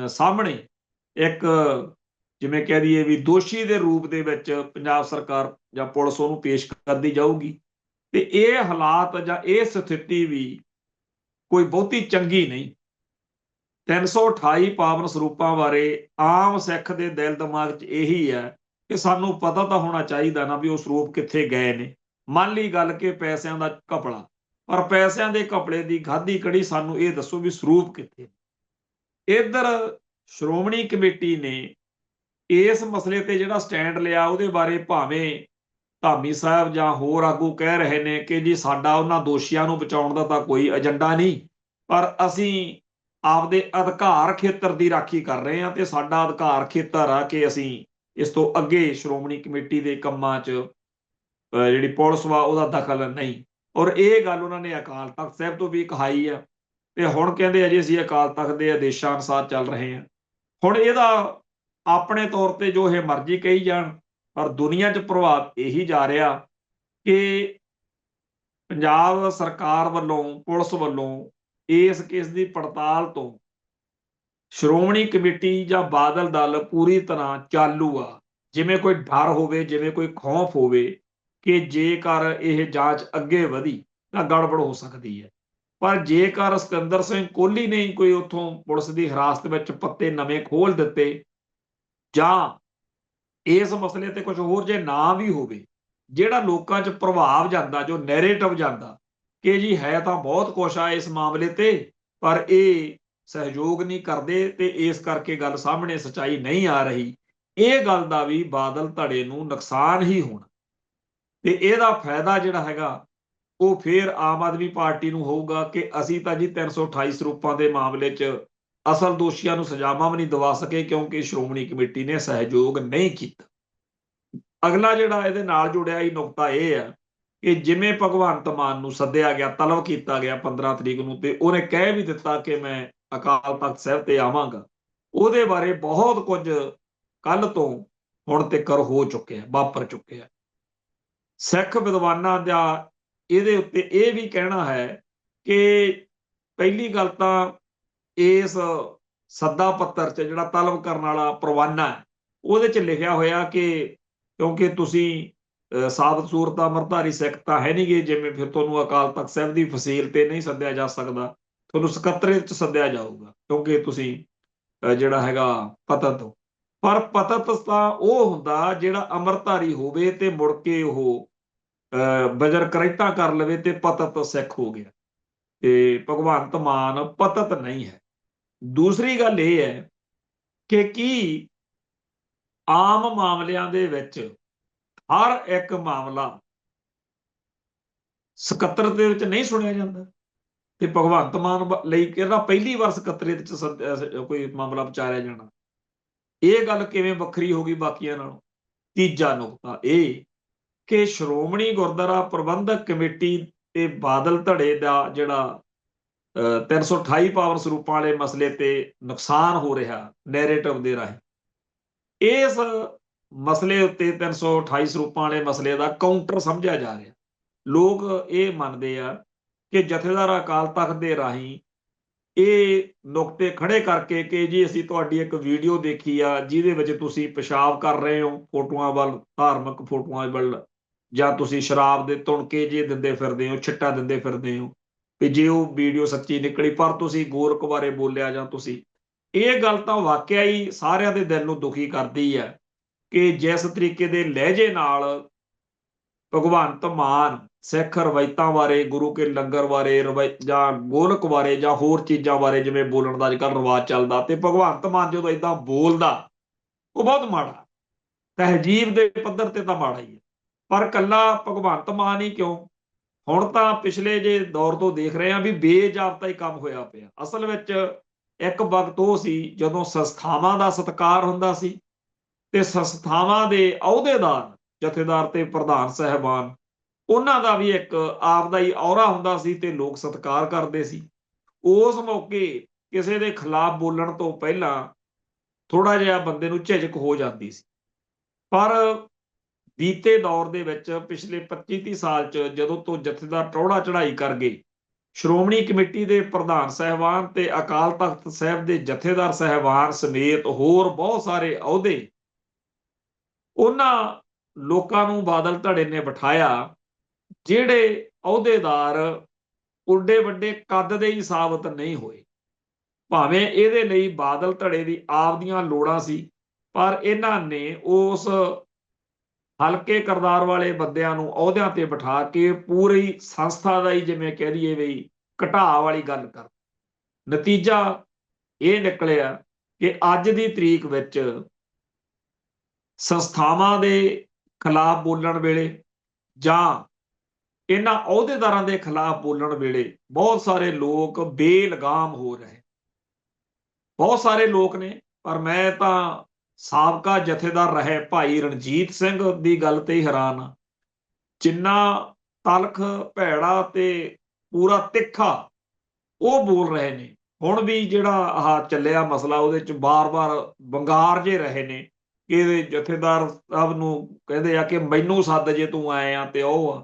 ਸਾਹਮਣੇ ਇੱਕ ਜਿਵੇਂ ਕਹਿ ਦਈਏ ਵੀ ਦੋਸ਼ੀ ਦੇ ਰੂਪ ਦੇ ਵਿੱਚ ਪੰਜਾਬ ਸਰਕਾਰ ਜਾਂ ਪੁਲਿਸ ਉਹਨੂੰ ਪੇਸ਼ ਕਰਦੀ ਜਾਊਗੀ ਤੇ ਇਹ ਹਾਲਾਤ ਜਾਂ ਇਹ ਸਥਿਤੀ ਵੀ ਕੋਈ ਬਹੁਤੀ ਚੰਗੀ ਨਹੀਂ। 328 ਪਾਵਨ ਸਰੂਪਾਂ ਬਾਰੇ ਆਮ ਸਿੱਖ ਦੇ ਦਿਲ ਦਿਮਾਗ 'ਚ ਇਹੀ ਹੈ ਕਿ ਸਾਨੂੰ ਪਤਾ ਤਾਂ ਹੋਣਾ ਚਾਹੀਦਾ ਨਾ ਵੀ ਉਹ ਸਰੂਪ ਕਿੱਥੇ ਗਏ ਨੇ। ਮੰਨ ਲਈ ਗੱਲ ਕਿ ਪੈਸਿਆਂ ਦਾ ਘਪਲਾ, ਪਰ ਪੈਸਿਆਂ ਦੇ ਘਪਲੇ ਦੀ ਖਾਧੀ ਕੜੀ ਸਾਨੂੰ ਇਹ ਦੱਸੋ ਵੀ ਸਰੂਪ ਕਿੱਥੇ। ਇੱਧਰ ਸ਼੍ਰੋਮਣੀ ਕਮੇਟੀ ਨੇ ਇਸ ਮਸਲੇ ਤੇ ਜਿਹੜਾ ਸਟੈਂਡ ਲਿਆ ਉਹਦੇ ਬਾਰੇ ਭਾਵੇਂ ਧਾਮੀ ਸਾਹਿਬ ਜਾਂ ਹੋਰ ਆਗੂ ਕਹਿ ਰਹੇ ਨੇ ਕਿ ਜੀ ਸਾਡਾ ਉਹਨਾਂ ਦੋਸ਼ੀਆਂ ਨੂੰ ਬਚਾਉਣ ਦਾ ਤਾਂ ਕੋਈ ਏਜੰਡਾ ਨਹੀਂ, ਪਰ ਅਸੀਂ ਆਪਦੇ ਅਧਿਕਾਰ ਖੇਤਰ ਦੀ ਰਾਖੀ ਕਰ ਰਹੇ ਹਾਂ ਤੇ ਸਾਡਾ ਅਧਿਕਾਰ ਖੇਤਰ ਆ ਕਿ ਅਸੀਂ ਇਸ ਤੋਂ ਅੱਗੇ ਸ਼੍ਰੋਮਣੀ ਕਮੇਟੀ ਦੇ ਕੰਮਾਂ 'ਚ ਜਿਹੜੀ ਪੁਲਿਸ ਵਾ ਉਹਦਾ ਦਖਲ ਨਹੀਂ। ਔਰ ਇਹ ਗੱਲ ਉਹਨਾਂ ਨੇ ਅਕਾਲ ਤਖਤ ਸਾਹਿਬ ਤੋਂ ਵੀ ਕਹਾਈ ਆ ਤੇ ਹੁਣ ਕਹਿੰਦੇ ਆ ਜੀ ਅਸੀਂ ਅਕਾਲ ਤਖਤ ਦੇ ਆਦੇਸ਼ਾਂ ਅਨੁਸਾਰ ਚੱਲ ਰਹੇ ਹਾਂ। ਹੁਣ ਇਹਦਾ ਆਪਣੇ ਤੌਰ ਤੇ ਜੋ ਇਹ ਮਰਜ਼ੀ ਕਹੀ ਜਾਣ, ਪਰ ਦੁਨੀਆ 'ਚ ਪ੍ਰਭਾਵ ਇਹੀ ਜਾ ਰਿਹਾ ਕਿ ਪੰਜਾਬ ਸਰਕਾਰ ਵੱਲੋਂ, ਪੁਲਿਸ ਵੱਲੋਂ ਇਸ ਕੇਸ ਦੀ ਪੜਤਾਲ ਤੋਂ ਸ਼੍ਰੋਮਣੀ ਕਮੇਟੀ ਜਾਂ ਬਾਦਲ ਦਲ ਪੂਰੀ ਤਰ੍ਹਾਂ ਚਾਲੂ ਆ। ਜਿਵੇਂ ਕੋਈ ਡਰ ਹੋਵੇ, ਜਿਵੇਂ ਕੋਈ ਖੌਫ ਹੋਵੇ ਕਿ ਜੇਕਰ ਇਹ ਜਾਂਚ ਅੱਗੇ ਵਧੀ ਤਾਂ ਗੜਬੜ ਹੋ ਸਕਦੀ ਹੈ। ਪਰ ਜੇਕਰ ਸਿਕੰਦਰ ਸਿੰਘ ਕੋਹਲੀ ਨੇ ਹੀ ਕੋਈ ਉੱਥੋਂ ਪੁਲਿਸ ਦੀ ਹਿਰਾਸਤ ਵਿੱਚ ਪੱਤੇ ਨਵੇਂ ਖੋਲ ਦਿੱਤੇ ਜਾਂ ਇਸ ਮਸਲੇ ਤੇ ਕੁਝ ਹੋਰ ਜੇ ਨਾ ਵੀ ਹੋਵੇ, ਜਿਹੜਾ ਲੋਕਾਂ 'ਚ ਪ੍ਰਭਾਵ ਜਾਂਦਾ, ਜੋ ਨੈਰੇਟਿਵ ਜਾਂਦਾ ਕਿ ਜੀ ਹੈ ਤਾਂ ਬਹੁਤ ਕੁਛ ਆ ਇਸ ਮਾਮਲੇ ਤੇ, ਪਰ ਇਹ ਸਹਿਯੋਗ ਨਹੀਂ ਕਰਦੇ ਤੇ ਇਸ ਕਰਕੇ ਗੱਲ ਸਾਹਮਣੇ ਸੱਚਾਈ ਨਹੀਂ ਆ ਰਹੀ, ਇਹ ਗੱਲ ਦਾ ਵੀ ਬਾਦਲ ਧੜੇ ਨੂੰ ਨੁਕਸਾਨ ਹੀ ਹੋਣਾ ਤੇ ਇਹਦਾ ਫਾਇਦਾ ਜਿਹੜਾ ਹੈਗਾ ਉਹ ਫਿਰ ਆਮ ਆਦਮੀ ਪਾਰਟੀ ਨੂੰ ਹੋਊਗਾ ਕਿ ਅਸੀਂ ਤਾਂ ਜੀ 328 ਸਰੂਪਾਂ ਦੇ ਮਾਮਲੇ 'ਚ ਅਸਲ ਦੋਸ਼ੀਆਂ ਨੂੰ ਸਜ਼ਾਵਾਂ ਵੀ ਨਹੀਂ ਦਿਵਾ ਸਕੇ ਕਿਉਂਕਿ ਸ਼੍ਰੋਮਣੀ ਕਮੇਟੀ ਨੇ ਸਹਿਯੋਗ ਨਹੀਂ ਕੀਤਾ। ਅਗਲਾ ਜਿਹੜਾ ਇਹਦੇ ਨਾਲ ਜੁੜਿਆ ਹੀ ਨੁਕਤਾ ਇਹ ਹੈ ਕਿ ਜਿਵੇਂ ਭਗਵੰਤ ਮਾਨ ਨੂੰ ਸੱਦਿਆ ਗਿਆ, ਤਲਬ ਕੀਤਾ ਗਿਆ 15 ਤਰੀਕ ਨੂੰ ਤੇ ਉਹਨੇ ਕਹਿ ਵੀ ਦਿੱਤਾ ਕਿ ਮੈਂ ਅਕਾਲ ਤਖਤ ਸਾਹਿਬ ਤੇ ਆਵਾਂਗਾ, ਉਹਦੇ ਬਾਰੇ ਬਹੁਤ ਕੁਝ ਕੱਲ ਤੋਂ ਹੁਣ ਤੱਕ ਹੋ ਚੁੱਕਿਆ, ਵਾਪਰ ਚੁੱਕਿਆ। ਸਿੱਖ ਵਿਦਵਾਨਾਂ ਦਾ ਇਹਦੇ ਉੱਤੇ ਇਹ ਵੀ ਕਹਿਣਾ ਹੈ ਕਿ ਪਹਿਲੀ ਗੱਲ ਤਾਂ ਇਸ ਸੱਦਾ ਪੱਤਰ 'ਚ ਜਿਹੜਾ ਤਲਬ ਕਰਨ ਵਾਲਾ ਪ੍ਰਵਾਨਾ ਹੈ ਉਹਦੇ 'ਚ ਲਿਖਿਆ ਹੋਇਆ ਕਿ ਕਿਉਂਕਿ ਤੁਸੀਂ ਸਾਬਤ ਸੂਰਤ ਅੰਮ੍ਰਿਤਧਾਰੀ ਸਿੱਖ ਤਾਂ ਹੈ ਨਹੀਂਗੇ, ਜਿਵੇਂ ਫਿਰ ਤੁਹਾਨੂੰ ਅਕਾਲ ਤਖਤ ਸਾਹਿਬ ਦੀ ਫਸੀਲ ਤੇ ਨਹੀਂ ਸੱਦਿਆ ਜਾ ਸਕਦਾ, ਤੁਹਾਨੂੰ ਸਕੱਤਰੇਤ 'ਚ ਸੱਦਿਆ ਜਾਊਗਾ ਕਿਉਂਕਿ ਤੁਸੀਂ ਜਿਹੜਾ ਹੈਗਾ ਪਤਤ ਹੋ। ਪਰ ਪਤਤ ਤਾਂ ਉਹ ਹੁੰਦਾ ਜਿਹੜਾ ਅੰਮ੍ਰਿਤਧਾਰੀ ਹੋਵੇ ਤੇ ਮੁੜ ਕੇ ਉਹ ਬਜਰ ਕਰਾਇਤਾਂ ਕਰ ਲਵੇ ਤੇ ਪਤਤ ਸਿੱਖ ਹੋ ਗਿਆ, ਤੇ ਭਗਵੰਤ ਮਾਨ ਪਤਤ ਨਹੀਂ ਹੈ। ਦੂਸਰੀ ਗੱਲ ਇਹ ਹੈ ਕਿ ਕੀ ਆਮ ਮਾਮਲਿਆਂ ਦੇ ਵਿੱਚ ਹਰ ਇੱਕ ਮਾਮਲਾ ਸਕੱਤਰ ਦੇ ਵਿੱਚ ਨਹੀਂ ਸੁਣਿਆ ਜਾਂਦਾ ਤੇ ਭਗਵੰਤ ਮਾਨ ਲਈ ਕਿਹੜਾ ਪਹਿਲੀ ਵਾਰ ਸਕੱਤਰੇਤ 'ਚ ਕੋਈ ਮਾਮਲਾ ਵਿਚਾਰਿਆ ਜਾਣਾ, ਇਹ ਗੱਲ ਕਿਵੇਂ ਵੱਖਰੀ ਹੋ ਗਈ ਬਾਕੀਆਂ ਨਾਲੋਂ। ਤੀਜਾ ਨੁਕਤਾ ਇਹ ਕਿ ਸ਼੍ਰੋਮਣੀ ਗੁਰਦੁਆਰਾ ਪ੍ਰਬੰਧਕ ਕਮੇਟੀ ਤੇ ਬਾਦਲ ਧੜੇ ਦਾ ਜਿਹੜਾ 328 ਪਾਵਨ ਸਰੂਪਾਂ ਵਾਲੇ ਮਸਲੇ ਤੇ ਨੁਕਸਾਨ ਹੋ ਰਿਹਾ ਨੈਰੇਟਿਵ ਦੇ ਰਾਹੀਂ, ਇਸ ਮਸਲੇ ਉੱਤੇ 328 ਸਰੂਪਾਂ ਵਾਲੇ ਮਸਲੇ ਦਾ ਕਾਊਂਟਰ ਸਮਝਿਆ ਜਾ ਰਿਹਾ। ਲੋਕ ਇਹ ਮੰਨਦੇ ਆ ਕਿ ਜਥੇਦਾਰ ਅਕਾਲ ਤਖਤ ਦੇ ਰਾਹੀਂ ਇਹ ਨੁਕਤੇ ਖੜੇ ਕਰਕੇ ਕਿ ਜੀ ਅਸੀਂ ਤੁਹਾਡੀ ਇੱਕ ਵੀਡੀਓ ਦੇਖੀ ਆ ਜਿਹਦੇ ਵਿੱਚ ਤੁਸੀਂ ਪਿਸ਼ਾਬ ਕਰ ਰਹੇ ਹੋ ਫੋਟੋਆਂ ਵੱਲ, ਧਾਰਮਿਕ ਫੋਟੋਆਂ ਵੱਲ, ਜਾਂ ਤੁਸੀਂ ਸ਼ਰਾਬ ਦੇ ਤੁਣਕੇ ਜੇ ਦਿੰਦੇ ਫਿਰਦੇ ਹੋ, ਛਿੱਟਾ ਦਿੰਦੇ ਫਿਰਦੇ ਹੋ, ਤੇ ਜੇ ਉਹ ਵੀਡੀਓ ਸੱਚੀ ਨਿਕਲੀ ਪਰ ਤੁਸੀਂ ਗੋਰਖ ਬਾਰੇ ਬੋਲਿਆ ਜਾਂ ਤੁਸੀਂ, ਇਹ ਗੱਲ ਤਾਂ ਵਾਕਿਆ ਹੀ ਸਾਰਿਆਂ ਦੇ ਦਿਲ ਨੂੰ ਦੁਖੀ ਕਰਦੀ ਹੈ ਕਿ ਜਿਸ ਤਰੀਕੇ ਦੇ ਲਹਿਜੇ ਨਾਲ ਭਗਵੰਤ ਮਾਨ ਸਿੱਖ ਰਵਾਇਤਾਂ ਬਾਰੇ, ਗੁਰੂ ਕੇ ਲੰਗਰ ਬਾਰੇ, ਜਾਂ ਗੋਲਕ ਬਾਰੇ ਜਾਂ ਹੋਰ ਚੀਜ਼ਾਂ ਬਾਰੇ ਜਿਵੇਂ ਬੋਲਣ ਦਾ ਅੱਜ ਕੱਲ੍ਹ ਰਿਵਾਜ ਚੱਲਦਾ, ਤੇ ਭਗਵੰਤ ਮਾਨ ਜਦੋਂ ਏਦਾਂ ਬੋਲਦਾ ਉਹ ਬਹੁਤ ਮਾੜਾ, ਤਹਿਜੀਬ ਦੇ ਪੱਧਰ ਤੇ ਤਾਂ ਮਾੜਾ ਹੀ ਹੈ। ਪਰ ਕੱਲਾ ਭਗਵੰਤ ਮਾਨ ਹੀ ਕਿਉਂ, ਹੁਣ ਤਾਂ ਪਿਛਲੇ ਜੇ ਦੌਰ ਤੋਂ ਦੇਖ ਰਹੇ ਹਾਂ ਵੀ ਬੇਜ਼ਾਬਤਾ ਹੀ ਕੰਮ ਹੋਇਆ ਪਿਆ। ਅਸਲ ਵਿੱਚ ਇੱਕ ਵਕਤ ਉਹ ਸੀ ਜਦੋਂ ਸੰਸਥਾਵਾਂ ਦਾ ਸਤਿਕਾਰ ਹੁੰਦਾ ਸੀ ਤੇ ਸੰਸਥਾਵਾਂ ਦੇ ਅਹੁਦੇਦਾਰ, ਜਥੇਦਾਰ ਤੇ ਪ੍ਰਧਾਨ ਸਾਹਿਬਾਨ, ਉਹਨਾਂ ਦਾ ਵੀ ਇੱਕ ਆਪਦਾ ਹੀ ਔਰਾ ਹੁੰਦਾ ਸੀ ਤੇ ਲੋਕ ਸਤਿਕਾਰ ਕਰਦੇ ਸੀ। ਉਸ ਮੌਕੇ ਕਿਸੇ ਦੇ ਖਿਲਾਫ ਬੋਲਣ ਤੋਂ ਪਹਿਲਾਂ ਥੋੜਾ ਜਿਹਾ ਬੰਦੇ ਨੂੰ ਝਿਜਕ ਹੋ ਜਾਂਦੀ ਸੀ। ਪਰ ਬੀਤੇ ਦੌਰ ਦੇ ਵਿੱਚ ਪਿਛਲੇ 25-30 ਸਾਲ 'ਚ ਜਦੋਂ ਤੋਂ ਜਥੇਦਾਰ ਟੌੜਾ ਚੜ੍ਹਾਈ ਕਰ ਗਏ, ਸ਼੍ਰੋਮਣੀ ਕਮੇਟੀ ਦੇ ਪ੍ਰਧਾਨ ਸਾਹਿਬਾਨ ਤੇ ਅਕਾਲ ਤਖਤ ਸਾਹਿਬ ਦੇ ਜਥੇਦਾਰ ਸਾਹਿਬਾਨ ਸਮੇਤ ਹੋਰ ਬਹੁਤ ਸਾਰੇ ਅਹੁਦੇ ਉਹਨਾਂ ਲੋਕਾਂ ਨੂੰ ਬਾਦਲ ਧੜੇ ਨੇ ਬਿਠਾਇਆ ਜਿਹੜੇ ਅਹੁਦੇਦਾਰ ਉੱਡੇ ਵੱਡੇ ਕੱਦ ਦੇ ਹੀ ਸਾਬਤ ਨਹੀਂ ਹੋਏ। ਭਾਵੇਂ ਇਹਦੇ ਲਈ ਬਾਦਲ ਧੜੇ ਦੀ ਆਪਦੀਆਂ ਲੋੜਾਂ ਸੀ, ਪਰ ਇਹਨਾਂ ਨੇ ਉਸ ਹਲਕੇ ਕਿਰਦਾਰ ਵਾਲੇ ਬੰਦਿਆਂ ਨੂੰ ਅਹੁਦਿਆਂ ਤੇ ਬਿਠਾ ਕੇ ਪੂਰੀ ਸੰਸਥਾ ਦਾ ਹੀ ਜਿਵੇਂ ਕਹਿ ਦਈਏ ਵੀ ਘਟਾ ਵਾਲੀ ਗੱਲ ਕਰ। ਨਤੀਜਾ ਇਹ ਨਿਕਲਿਆ ਕਿ ਅੱਜ ਦੀ ਤਰੀਕ ਵਿੱਚ ਸੰਸਥਾਵਾਂ ਦੇ ਖਿਲਾਫ ਬੋਲਣ ਵੇਲੇ ਜਾਂ ਇਹਨਾਂ ਅਹੁਦੇਦਾਰਾਂ ਦੇ ਖਿਲਾਫ ਬੋਲਣ ਵੇਲੇ ਬਹੁਤ ਸਾਰੇ ਲੋਕ ਬੇਲਗਾਮ ਹੋ ਰਹੇ। ਬਹੁਤ ਸਾਰੇ ਲੋਕ ਨੇ, ਪਰ ਮੈਂ ਤਾਂ ਸਾਬਕਾ ਜਥੇਦਾਰ ਰਹੇ ਭਾਈ ਰਣਜੀਤ ਸਿੰਘ ਦੀ ਗੱਲ ਤੇ ਹੀ ਹੈਰਾਨ ਆ। ਜਿੰਨਾ ਤਲਖ ਭੈੜਾ ਤੇ ਪੂਰਾ ਤਿੱਖਾ ਉਹ ਬੋਲ ਰਹੇ ਨੇ। ਹੁਣ ਵੀ ਜਿਹੜਾ ਆਹ ਚੱਲਿਆ ਮਸਲਾ ਉਹਦੇ ਚ ਬਾਰ-ਬਾਰ ਵੰਗਾਰ ਜੇ ਰਹੇ ਨੇ ਕਿ ਇਹਦੇ ਜਥੇਦਾਰ ਸਾਹਿਬ ਨੂੰ ਕਹਿੰਦੇ ਆ ਕਿ ਮੈਨੂੰ ਸੱਦ ਜੇ ਤੂੰ ਆਏ ਆ ਤੇ ਉਹ ਆ।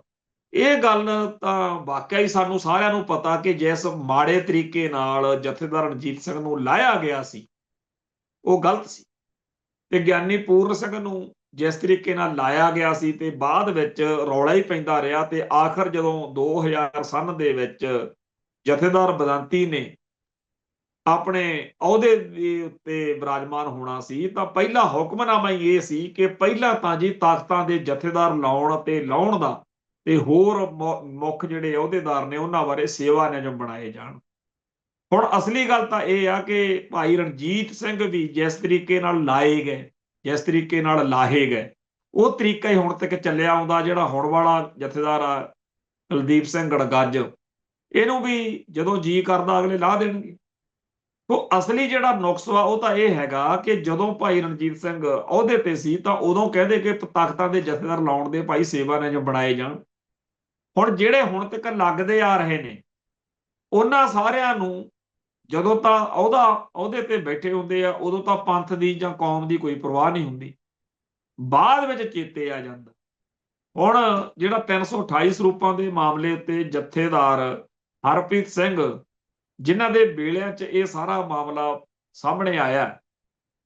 ਇਹ ਗੱਲ ਤਾਂ ਵਾਕਿਆ ਹੀ ਸਾਨੂੰ ਸਾਰਿਆਂ ਨੂੰ ਪਤਾ ਕਿ ਜਿਸ ਮਾੜੇ ਤਰੀਕੇ ਨਾਲ ਜਥੇਦਾਰ ਰਣਜੀਤ ਸਿੰਘ ਨੂੰ ਲਾਇਆ ਗਿਆ ਸੀ ਉਹ ਗਲਤ ਸੀ, ਤੇ ਗਿਆਨੀ ਪੂਰਨ ਸਿੰਘ ਨੂੰ ਜਿਸ ਤਰੀਕੇ ਨਾਲ ਲਾਇਆ ਗਿਆ ਸੀ ਤੇ ਬਾਅਦ ਵਿੱਚ ਰੌਲਾ ਹੀ ਪੈਂਦਾ ਰਿਹਾ ਤੇ ਆਖਰ ਜਦੋਂ 2000 ਸਨ ਦੇ ਵਿੱਚ ਜਥੇਦਾਰ ਬਦੰਤੀ ਨੇ ਆਪਣੇ ਅਹੁਦੇ ਦੇ ਉੱਤੇ ਵਿਰਾਜਮਾਨ ਹੋਣਾ ਸੀ ਤਾਂ ਪਹਿਲਾ ਹੁਕਮਨਾਮਾ ਹੀ ਇਹ ਸੀ ਕਿ ਪਹਿਲਾਂ ਤਾਂ ਜੀ ਤਾਕਤਾਂ ਦੇ ਜਥੇਦਾਰ ਲਾਉਣ ਤੇ ਲਾਉਣ ਦਾ ਤੇ ਹੋਰ ਮੁੱਖ ਜਿਹੜੇ ਅਹੁਦੇਦਾਰ ਨੇ ਉਹਨਾਂ ਬਾਰੇ ਸੇਵਾ ਨਿਯਮ ਬਣਾਏ ਜਾਣ। ਹੁਣ ਅਸਲੀ ਗੱਲ ਤਾਂ ਇਹ ਆ ਕਿ ਭਾਈ ਰਣਜੀਤ ਸਿੰਘ ਵੀ ਜਿਸ ਤਰੀਕੇ ਨਾਲ ਲਾਏ ਗਏ, ਜਿਸ ਤਰੀਕੇ ਨਾਲ ਲਾਹੇ ਗਏ, ਉਹ ਤਰੀਕਾ ਹੀ ਹੁਣ ਤੱਕ ਚੱਲਿਆ ਆਉਂਦਾ। ਜਿਹੜਾ ਹੁਣ ਵਾਲਾ ਜਥੇਦਾਰ ਆ ਕੁਲਦੀਪ ਸਿੰਘ ਗੜਗੱਜ, ਇਹਨੂੰ ਵੀ ਜਦੋਂ ਜੀ ਕਰਦਾ ਅਗਲੇ ਲਾਹ ਦੇਣਗੇ। ਤੋ ਅਸਲੀ ਜਿਹੜਾ ਨੁਕਸ ਵਾ ਉਹ ਤਾਂ ਇਹ ਹੈਗਾ ਕਿ ਜਦੋਂ ਭਾਈ ਰਣਜੀਤ ਸਿੰਘ ਅਹੁਦੇ ਤੇ ਸੀ ਤਾਂ ਉਦੋਂ ਕਹਿੰਦੇ ਕਿ ਤਖਤਾਂ ਦੇ ਜਥੇਦਾਰ ਲਾਉਣ ਦੇ ਭਾਈ ਸੇਵਾ ਨੇ ਜੋ ਬਣਾਏ ਜਾਣ। ਹੁਣ ਜਿਹੜੇ ਹੁਣ ਤੱਕ ਲੱਗਦੇ ਆ ਰਹੇ ਨੇ ਉਹਨਾਂ ਸਾਰਿਆਂ ਨੂੰ ਜਦੋਂ ਤਾਂ ਅਹੁਦੇ ਤੇ ਬੈਠੇ ਹੁੰਦੇ ਆ ਉਦੋਂ ਤਾਂ ਪੰਥ ਦੀ ਜਾਂ ਕੌਮ ਦੀ ਕੋਈ ਪਰਵਾਹ ਨਹੀਂ ਹੁੰਦੀ, ਬਾਅਦ ਵਿੱਚ ਚੇਤੇ ਆ ਜਾਂਦਾ। ਹੁਣ ਜਿਹੜਾ 328 ਸਰੂਪਾਂ ਦੇ ਮਾਮਲੇ ਉੱਤੇ ਜਥੇਦਾਰ ਹਰਪ੍ਰੀਤ ਸਿੰਘ ਜਿਨ੍ਹਾਂ ਦੇ ਵੇਲਿਆਂ 'ਚ ਇਹ ਸਾਰਾ ਮਾਮਲਾ ਸਾਹਮਣੇ ਆਇਆ,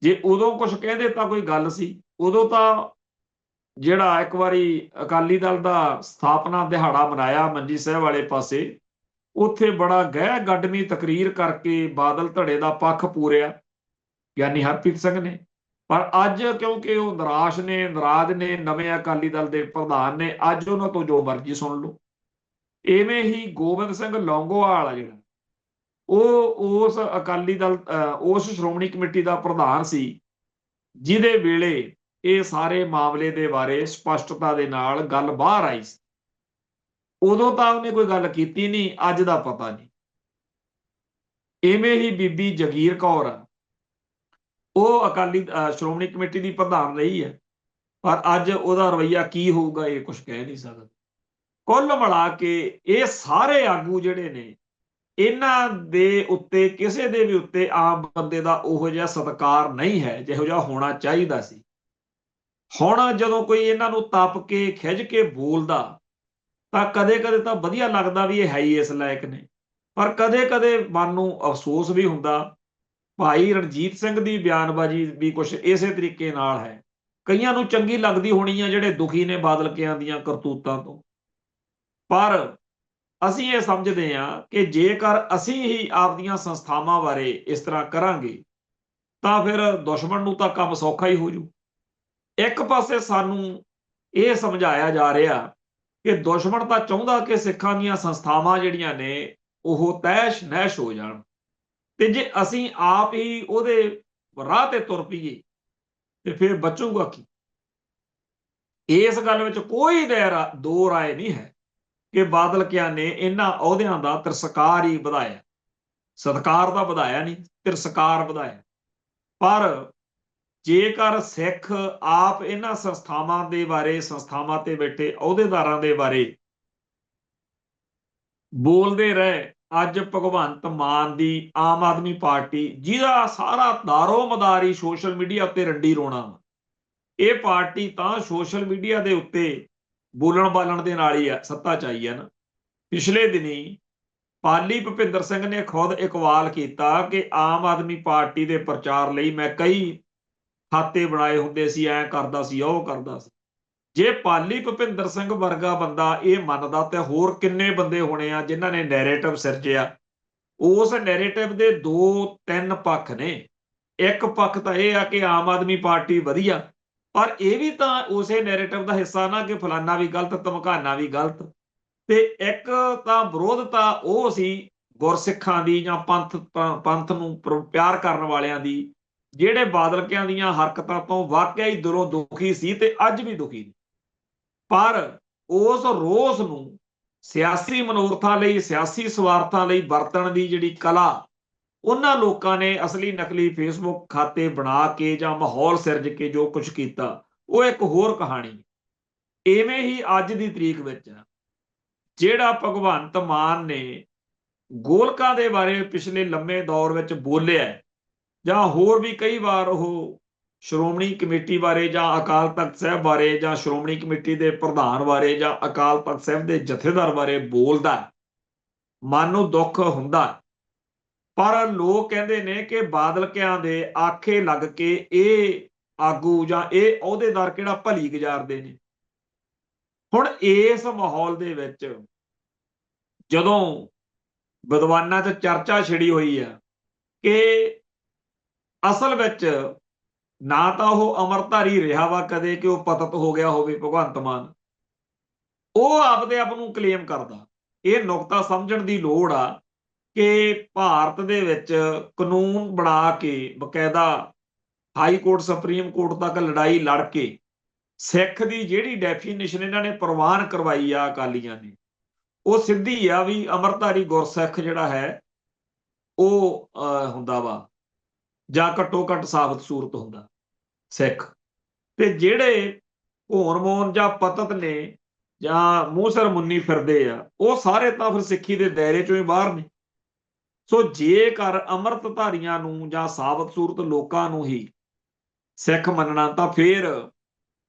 ਜੇ ਉਦੋਂ ਕੁਝ ਕਹਿੰਦੇ ਤਾਂ ਕੋਈ ਗੱਲ ਸੀ। ਉਦੋਂ ਤਾਂ ਜਿਹੜਾ ਇੱਕ ਵਾਰੀ ਅਕਾਲੀ ਦਲ ਦਾ ਸਥਾਪਨਾ ਦਿਹਾੜਾ ਮਨਾਇਆ ਮੰਜੀ ਸਾਹਿਬ ਵਾਲੇ ਪਾਸੇ, ਉੱਥੇ ਬੜਾ ਗਹਿ ਗੱਡਵੀਂ ਤਕਰੀਰ ਕਰਕੇ ਬਾਦਲ ਧੜੇ ਦਾ ਪੱਖ ਪੂਰਿਆ ਗਿਆਨੀ ਹਰਪ੍ਰੀਤ ਸਿੰਘ ਨੇ। ਪਰ ਅੱਜ ਕਿਉਂਕਿ ਉਹ ਨਿਰਾਸ਼ ਨੇ, ਨਾਰਾਜ਼ ਨੇ, ਨਵੇਂ ਅਕਾਲੀ ਦਲ ਦੇ ਪ੍ਰਧਾਨ ਨੇ, ਅੱਜ ਉਹਨਾਂ ਤੋਂ ਜੋ ਮਰਜ਼ੀ ਸੁਣ ਲਓ। ਇਵੇਂ ਹੀ ਗੋਬਿੰਦ ਸਿੰਘ ਲੌਂਗੋਵਾਲ ਆ ਜਿਹੜਾ, ਉਹ ਉਸ ਅਕਾਲੀ ਦਲ ਉਸ ਸ਼੍ਰੋਮਣੀ ਕਮੇਟੀ ਦਾ ਪ੍ਰਧਾਨ ਸੀ ਜਿਹਦੇ ਵੇਲੇ ਇਹ ਸਾਰੇ ਮਾਮਲੇ ਦੇ ਬਾਰੇ ਸਪਸ਼ਟਤਾ ਦੇ ਨਾਲ ਗੱਲ ਬਾਹਰ ਆਈ ਸੀ। ਉਦੋਂ ਤਾਂ ਉਹਨੇ ਕੋਈ ਗੱਲ ਕੀਤੀ ਨਹੀਂ, ਅੱਜ ਦਾ ਪਤਾ ਨਹੀਂ। ਇਵੇਂ ਹੀ ਬੀਬੀ ਜਗੀਰ ਕੌਰ, ਉਹ ਅਕਾਲੀ ਸ਼੍ਰੋਮਣੀ ਕਮੇਟੀ ਦੀ ਪ੍ਰਧਾਨ ਰਹੀ ਹੈ, ਪਰ ਅੱਜ ਉਹਦਾ ਰਵੱਈਆ ਕੀ ਹੋਊਗਾ ਇਹ ਕੁਝ ਕਹਿ ਨਹੀਂ ਸਕਦਾ। ਕੁੱਲ ਮਿਲਾ ਕੇ ਇਹ ਸਾਰੇ ਆਗੂ ਜਿਹੜੇ ਨੇ, ਇਹਨਾਂ ਦੇ ਉੱਤੇ ਕਿਸੇ ਦੇ ਵੀ ਉੱਤੇ ਆਮ ਬੰਦੇ ਦਾ ਉਹੋ ਜਿਹਾ ਸਤਿਕਾਰ ਨਹੀਂ ਹੈ ਜਿਹੋ ਜਿਹਾ ਹੋਣਾ ਚਾਹੀਦਾ ਸੀ। ਹੁਣ ਜਦੋਂ ਕੋਈ ਇਹਨਾਂ ਨੂੰ ਤਪ ਕੇ ਖਿੱਝ ਕੇ ਬੋਲਦਾ ਤਾਂ ਕਦੇ-ਕਦੇ ਤਾਂ ਵਧੀਆ ਲੱਗਦਾ ਵੀ ਇਹ ਹੈ ਹੀ ਇਸ ਲਾਇਕ ਨੇ, ਪਰ ਕਦੇ-ਕਦੇ ਮਨ ਨੂੰ ਅਫਸੋਸ ਵੀ ਹੁੰਦਾ। ਭਾਈ ਰਣਜੀਤ ਸਿੰਘ ਦੀ ਬਿਆਨਬਾਜ਼ੀ ਵੀ ਕੁਝ ਇਸੇ ਤਰੀਕੇ ਨਾਲ ਹੈ। ਕਈਆਂ ਨੂੰ ਚੰਗੀ ਲੱਗਦੀ ਹੋਣੀ ਆ ਜਿਹੜੇ ਦੁਖੀ ਨੇ ਬਾਦਲ ਕਿਆਂ ਦੀਆਂ ਕਰਤੂਤਾਂ ਤੋਂ, ਪਰ ਅਸੀਂ ਇਹ ਸਮਝਦੇ ਹਾਂ ਕਿ ਜੇਕਰ ਅਸੀਂ ਹੀ ਆਪਦੀਆਂ ਸੰਸਥਾਵਾਂ ਬਾਰੇ ਇਸ ਤਰ੍ਹਾਂ ਕਰਾਂਗੇ ਤਾਂ ਫਿਰ ਦੁਸ਼ਮਣ ਨੂੰ ਤਾਂ ਕੰਮ ਸੌਖਾ ਹੀ ਹੋ ਜੂ। ਇੱਕ ਪਾਸੇ ਸਾਨੂੰ ਇਹ ਸਮਝਾਇਆ ਜਾ ਰਿਹਾ ਕਿ ਦੁਸ਼ਮਣ ਤਾਂ ਚਾਹੁੰਦਾ ਕਿ ਸਿੱਖਾਂ ਦੀਆਂ ਸੰਸਥਾਵਾਂ ਜਿਹੜੀਆਂ ਨੇ ਉਹ ਤਹਿਸ਼ ਨਹਿਸ਼ ਹੋ ਜਾਣ, ਤੇ ਜੇ ਅਸੀਂ ਆਪ ਹੀ ਉਹਦੇ ਰਾਹ ਤੇ ਤੁਰ ਪਈਏ ਤੇ ਫਿਰ ਬਚੂਗਾ ਕੀ। ਇਸ ਗੱਲ ਵਿੱਚ ਕੋਈ ਦੋ ਰਾਏ ਨਹੀਂ ਹੈ ਕਿ ਬਾਦਲ ਕਿਆਂ ਨੇ ਇਹਨਾਂ ਅਹੁਦਿਆਂ ਦਾ ਤਿਰਸਕਾਰ ਹੀ ਵਧਾਇਆ, ਸਤਿਕਾਰ ਤਾਂ ਵਧਾਇਆ ਨਹੀਂ, ਤਿਰਸਕਾਰ ਵਧਾਇਆ। ਪਰ ਜੇਕਰ ਸਿੱਖ ਆਪ ਇਹਨਾਂ ਸੰਸਥਾਵਾਂ ਦੇ ਬਾਰੇ, ਸੰਸਥਾਵਾਂ ਤੇ ਬੈਠੇ ਅਹੁਦੇਦਾਰਾਂ ਦੇ ਬਾਰੇ ਬੋਲਦੇ ਰਹੇ, ਅੱਜ ਭਗਵੰਤ ਮਾਨ ਦੀ ਆਮ ਆਦਮੀ ਪਾਰਟੀ, ਜਿਹਦਾ ਸਾਰਾ ਦਾਰੋ ਮਦਾਰ ਹੀ ਸੋਸ਼ਲ ਮੀਡੀਆ ਉੱਤੇ ਰੰਡੀ ਰੋਣਾ, ਇਹ ਪਾਰਟੀ ਤਾਂ ਸੋਸ਼ਲ ਮੀਡੀਆ ਦੇ ਉੱਤੇ ਬੋਲਣ ਬਾਲਣ ਦੇ ਨਾਲ ਹੀ ਸੱਤਾ 'ਚ ਆਈ ਹੈ ਨਾ। ਪਿਛਲੇ ਦਿਨੀ ਪਾਲੀ ਭੁਪਿੰਦਰ ਸਿੰਘ ਨੇ ਖੁਦ ਇਕਵਾਲ ਕੀਤਾ ਕਿ ਆਮ ਆਦਮੀ ਪਾਰਟੀ ਦੇ ਪ੍ਰਚਾਰ ਲਈ ਮੈਂ ਕਈ ਖਾਤੇ ਬਣਾਏ ਹੁੰਦੇ ਸੀ, ਐਂ ਕਰਦਾ ਸੀ, ਉਹ ਕਰਦਾ ਸੀ। ਜੇ ਪਾਲੀ ਭੁਪਿੰਦਰ ਸਿੰਘ ਵਰਗਾ ਬੰਦਾ ਇਹ ਮੰਨਦਾ ਤੇ ਹੋਰ ਕਿੰਨੇ ਬੰਦੇ ਹੋਣੇ ਆ ਜਿਨ੍ਹਾਂ ਨੇ ਨੈਰੇਟਿਵ ਸਿਰਜਿਆ। ਉਸ ਨੈਰੇਟਿਵ ਦੇ 2-3 ਪੱਖ ਨੇ। ਇੱਕ ਪੱਖ ਤਾਂ ਇਹ ਆ ਕਿ ਆਮ ਆਦਮੀ ਪਾਰਟੀ ਵਧੀਆ, ਪਰ ਇਹ ਵੀ ਤਾਂ ਉਸੇ ਨੈਰੇਟਿਵ ਦਾ ਹਿੱਸਾ ਨਾ ਕਿ ਫਲਾਨਾ ਵੀ ਗਲਤ, ਧਮਕਾਨਾ ਵੀ ਗਲਤ। ਤੇ ਇੱਕ ਤਾਂ ਵਿਰੋਧਤਾ ਉਹ ਸੀ ਗੁਰਸਿੱਖਾਂ ਦੀ ਜਾਂ ਪੰਥ ਨੂੰ ਪਿਆਰ ਕਰਨ ਵਾਲਿਆਂ ਦੀ, ਜਿਹੜੇ ਬਾਦਲਕਿਆਂ ਦੀਆਂ ਹਰਕਤਾਂ ਤੋਂ ਵਾਕਿਆ ਹੀ ਦਿਲੋਂ ਦੁਖੀ ਸੀ ਤੇ ਅੱਜ ਵੀ ਦੁਖੀ ਨੇ। ਪਰ ਉਸ ਰੋਸ ਨੂੰ ਸਿਆਸੀ ਮਨੋਰਥਾਂ ਲਈ, ਸਿਆਸੀ ਸਵਾਰਥਾਂ ਲਈ ਵਰਤਣ ਦੀ ਜਿਹੜੀ ਕਲਾ ਉਹਨਾਂ ਲੋਕਾਂ ਨੇ ਅਸਲੀ ਨਕਲੀ ਫੇਸਬੁੱਕ ਖਾਤੇ ਬਣਾ ਕੇ ਜਾਂ ਮਾਹੌਲ ਸਿਰਜ ਕੇ ਜੋ ਕੁਝ ਕੀਤਾ, ਉਹ ਇੱਕ ਹੋਰ ਕਹਾਣੀ। ਇਵੇਂ ਹੀ ਅੱਜ ਦੀ ਤਰੀਕ ਵਿੱਚ ਜਿਹੜਾ ਭਗਵੰਤ ਮਾਨ ਨੇ ਗੋਲਕਾਂ ਦੇ ਬਾਰੇ ਪਿਛਲੇ ਲੰਮੇ ਦੌਰ ਵਿੱਚ ਬੋਲਿਆ, ਜਾਂ ਹੋਰ ਵੀ ਕਈ ਵਾਰ ਉਹ ਸ਼੍ਰੋਮਣੀ ਕਮੇਟੀ ਬਾਰੇ ਜਾਂ ਅਕਾਲ ਤਖਤ ਸਾਹਿਬ ਬਾਰੇ ਜਾਂ ਸ਼੍ਰੋਮਣੀ ਕਮੇਟੀ ਦੇ ਪ੍ਰਧਾਨ ਬਾਰੇ ਜਾਂ ਅਕਾਲ ਤਖਤ ਸਾਹਿਬ ਦੇ ਜਥੇਦਾਰ ਬਾਰੇ ਬੋਲਦਾ, ਮਨ ਨੂੰ ਦੁੱਖ ਹੁੰਦਾ। ਪਰ ਲੋਕ ਕਹਿੰਦੇ ਨੇ ਕਿ ਬਾਦਲਕਿਆਂ ਦੇ ਆਖੇ ਲੱਗ ਕੇ ਇਹ ਆਗੂ ਜਾਂ ਇਹ ਅਹੁਦੇਦਾਰ ਕਿਹੜਾ ਭਲੀ ਗੁਜ਼ਾਰਦੇ ਨੇ। ਹੁਣ ਇਸ ਮਾਹੌਲ ਦੇ ਵਿੱਚ ਜਦੋਂ ਵਿਦਵਾਨਾਂ 'ਚ ਚਰਚਾ ਛਿੜੀ ਹੋਈ ਆ ਕਿ ਅਸਲ ਵਿੱਚ ਨਾ ਤਾਂ ਉਹ ਅੰਮ੍ਰਿਤਧਾਰੀ ਰਿਹਾ ਵਾ ਕਦੇ ਕਿ ਉਹ ਪਤਿਤ ਹੋ ਗਿਆ ਹੋਵੇ ਭਗਵੰਤ ਮਾਨ, ਉਹ ਆਪਦੇ ਆਪ ਨੂੰ ਕਲੇਮ ਕਰਦਾ। ਇਹ ਨੁਕਤਾ ਸਮਝਣ ਦੀ ਲੋੜ ਆ ਕਿ ਭਾਰਤ ਦੇ ਵਿੱਚ ਕਾਨੂੰਨ ਬਣਾ ਕੇ ਬਕਾਇਦਾ ਹਾਈ ਕੋਰਟ, ਸੁਪਰੀਮ ਕੋਰਟ ਤੱਕ ਲੜਾਈ ਲੜ ਕੇ ਸਿੱਖ ਦੀ ਜਿਹੜੀ ਡੈਫੀਨੇਸ਼ਨ ਇਹਨਾਂ ਨੇ ਪ੍ਰਵਾਨ ਕਰਵਾਈ ਆ ਅਕਾਲੀਆਂ ਨੇ, ਉਹ ਸਿੱਧੀ ਆ ਵੀ ਅੰਮ੍ਰਿਤਧਾਰੀ ਗੁਰਸਿੱਖ ਜਿਹੜਾ ਹੈ ਉਹ ਹੁੰਦਾ ਵਾ, ਜਾਂ ਘੱਟੋ ਘੱਟ ਸਾਬਤ ਸੂਰਤ ਹੁੰਦਾ ਸਿੱਖ। ਤੇ ਜਿਹੜੇ ਹੋਣ ਮੋਨ ਜਾਂ ਪਤਤ ਨੇ ਜਾਂ ਮੂੰਹ ਸਿਰ ਮੁੰਨੀ ਫਿਰਦੇ ਆ, ਉਹ ਸਾਰੇ ਤਾਂ ਫਿਰ ਸਿੱਖੀ ਦੇ ਦਾਇਰੇ ਚੋਂ ਹੀ ਬਾਹਰ ਨੇ। ਸੋ ਜੇਕਰ ਅੰਮ੍ਰਿਤਧਾਰੀਆਂ ਨੂੰ ਜਾਂ ਸਾਬਤ ਸੂਰਤ ਲੋਕਾਂ ਨੂੰ ਹੀ ਸਿੱਖ ਮੰਨਣਾ, ਤਾਂ ਫਿਰ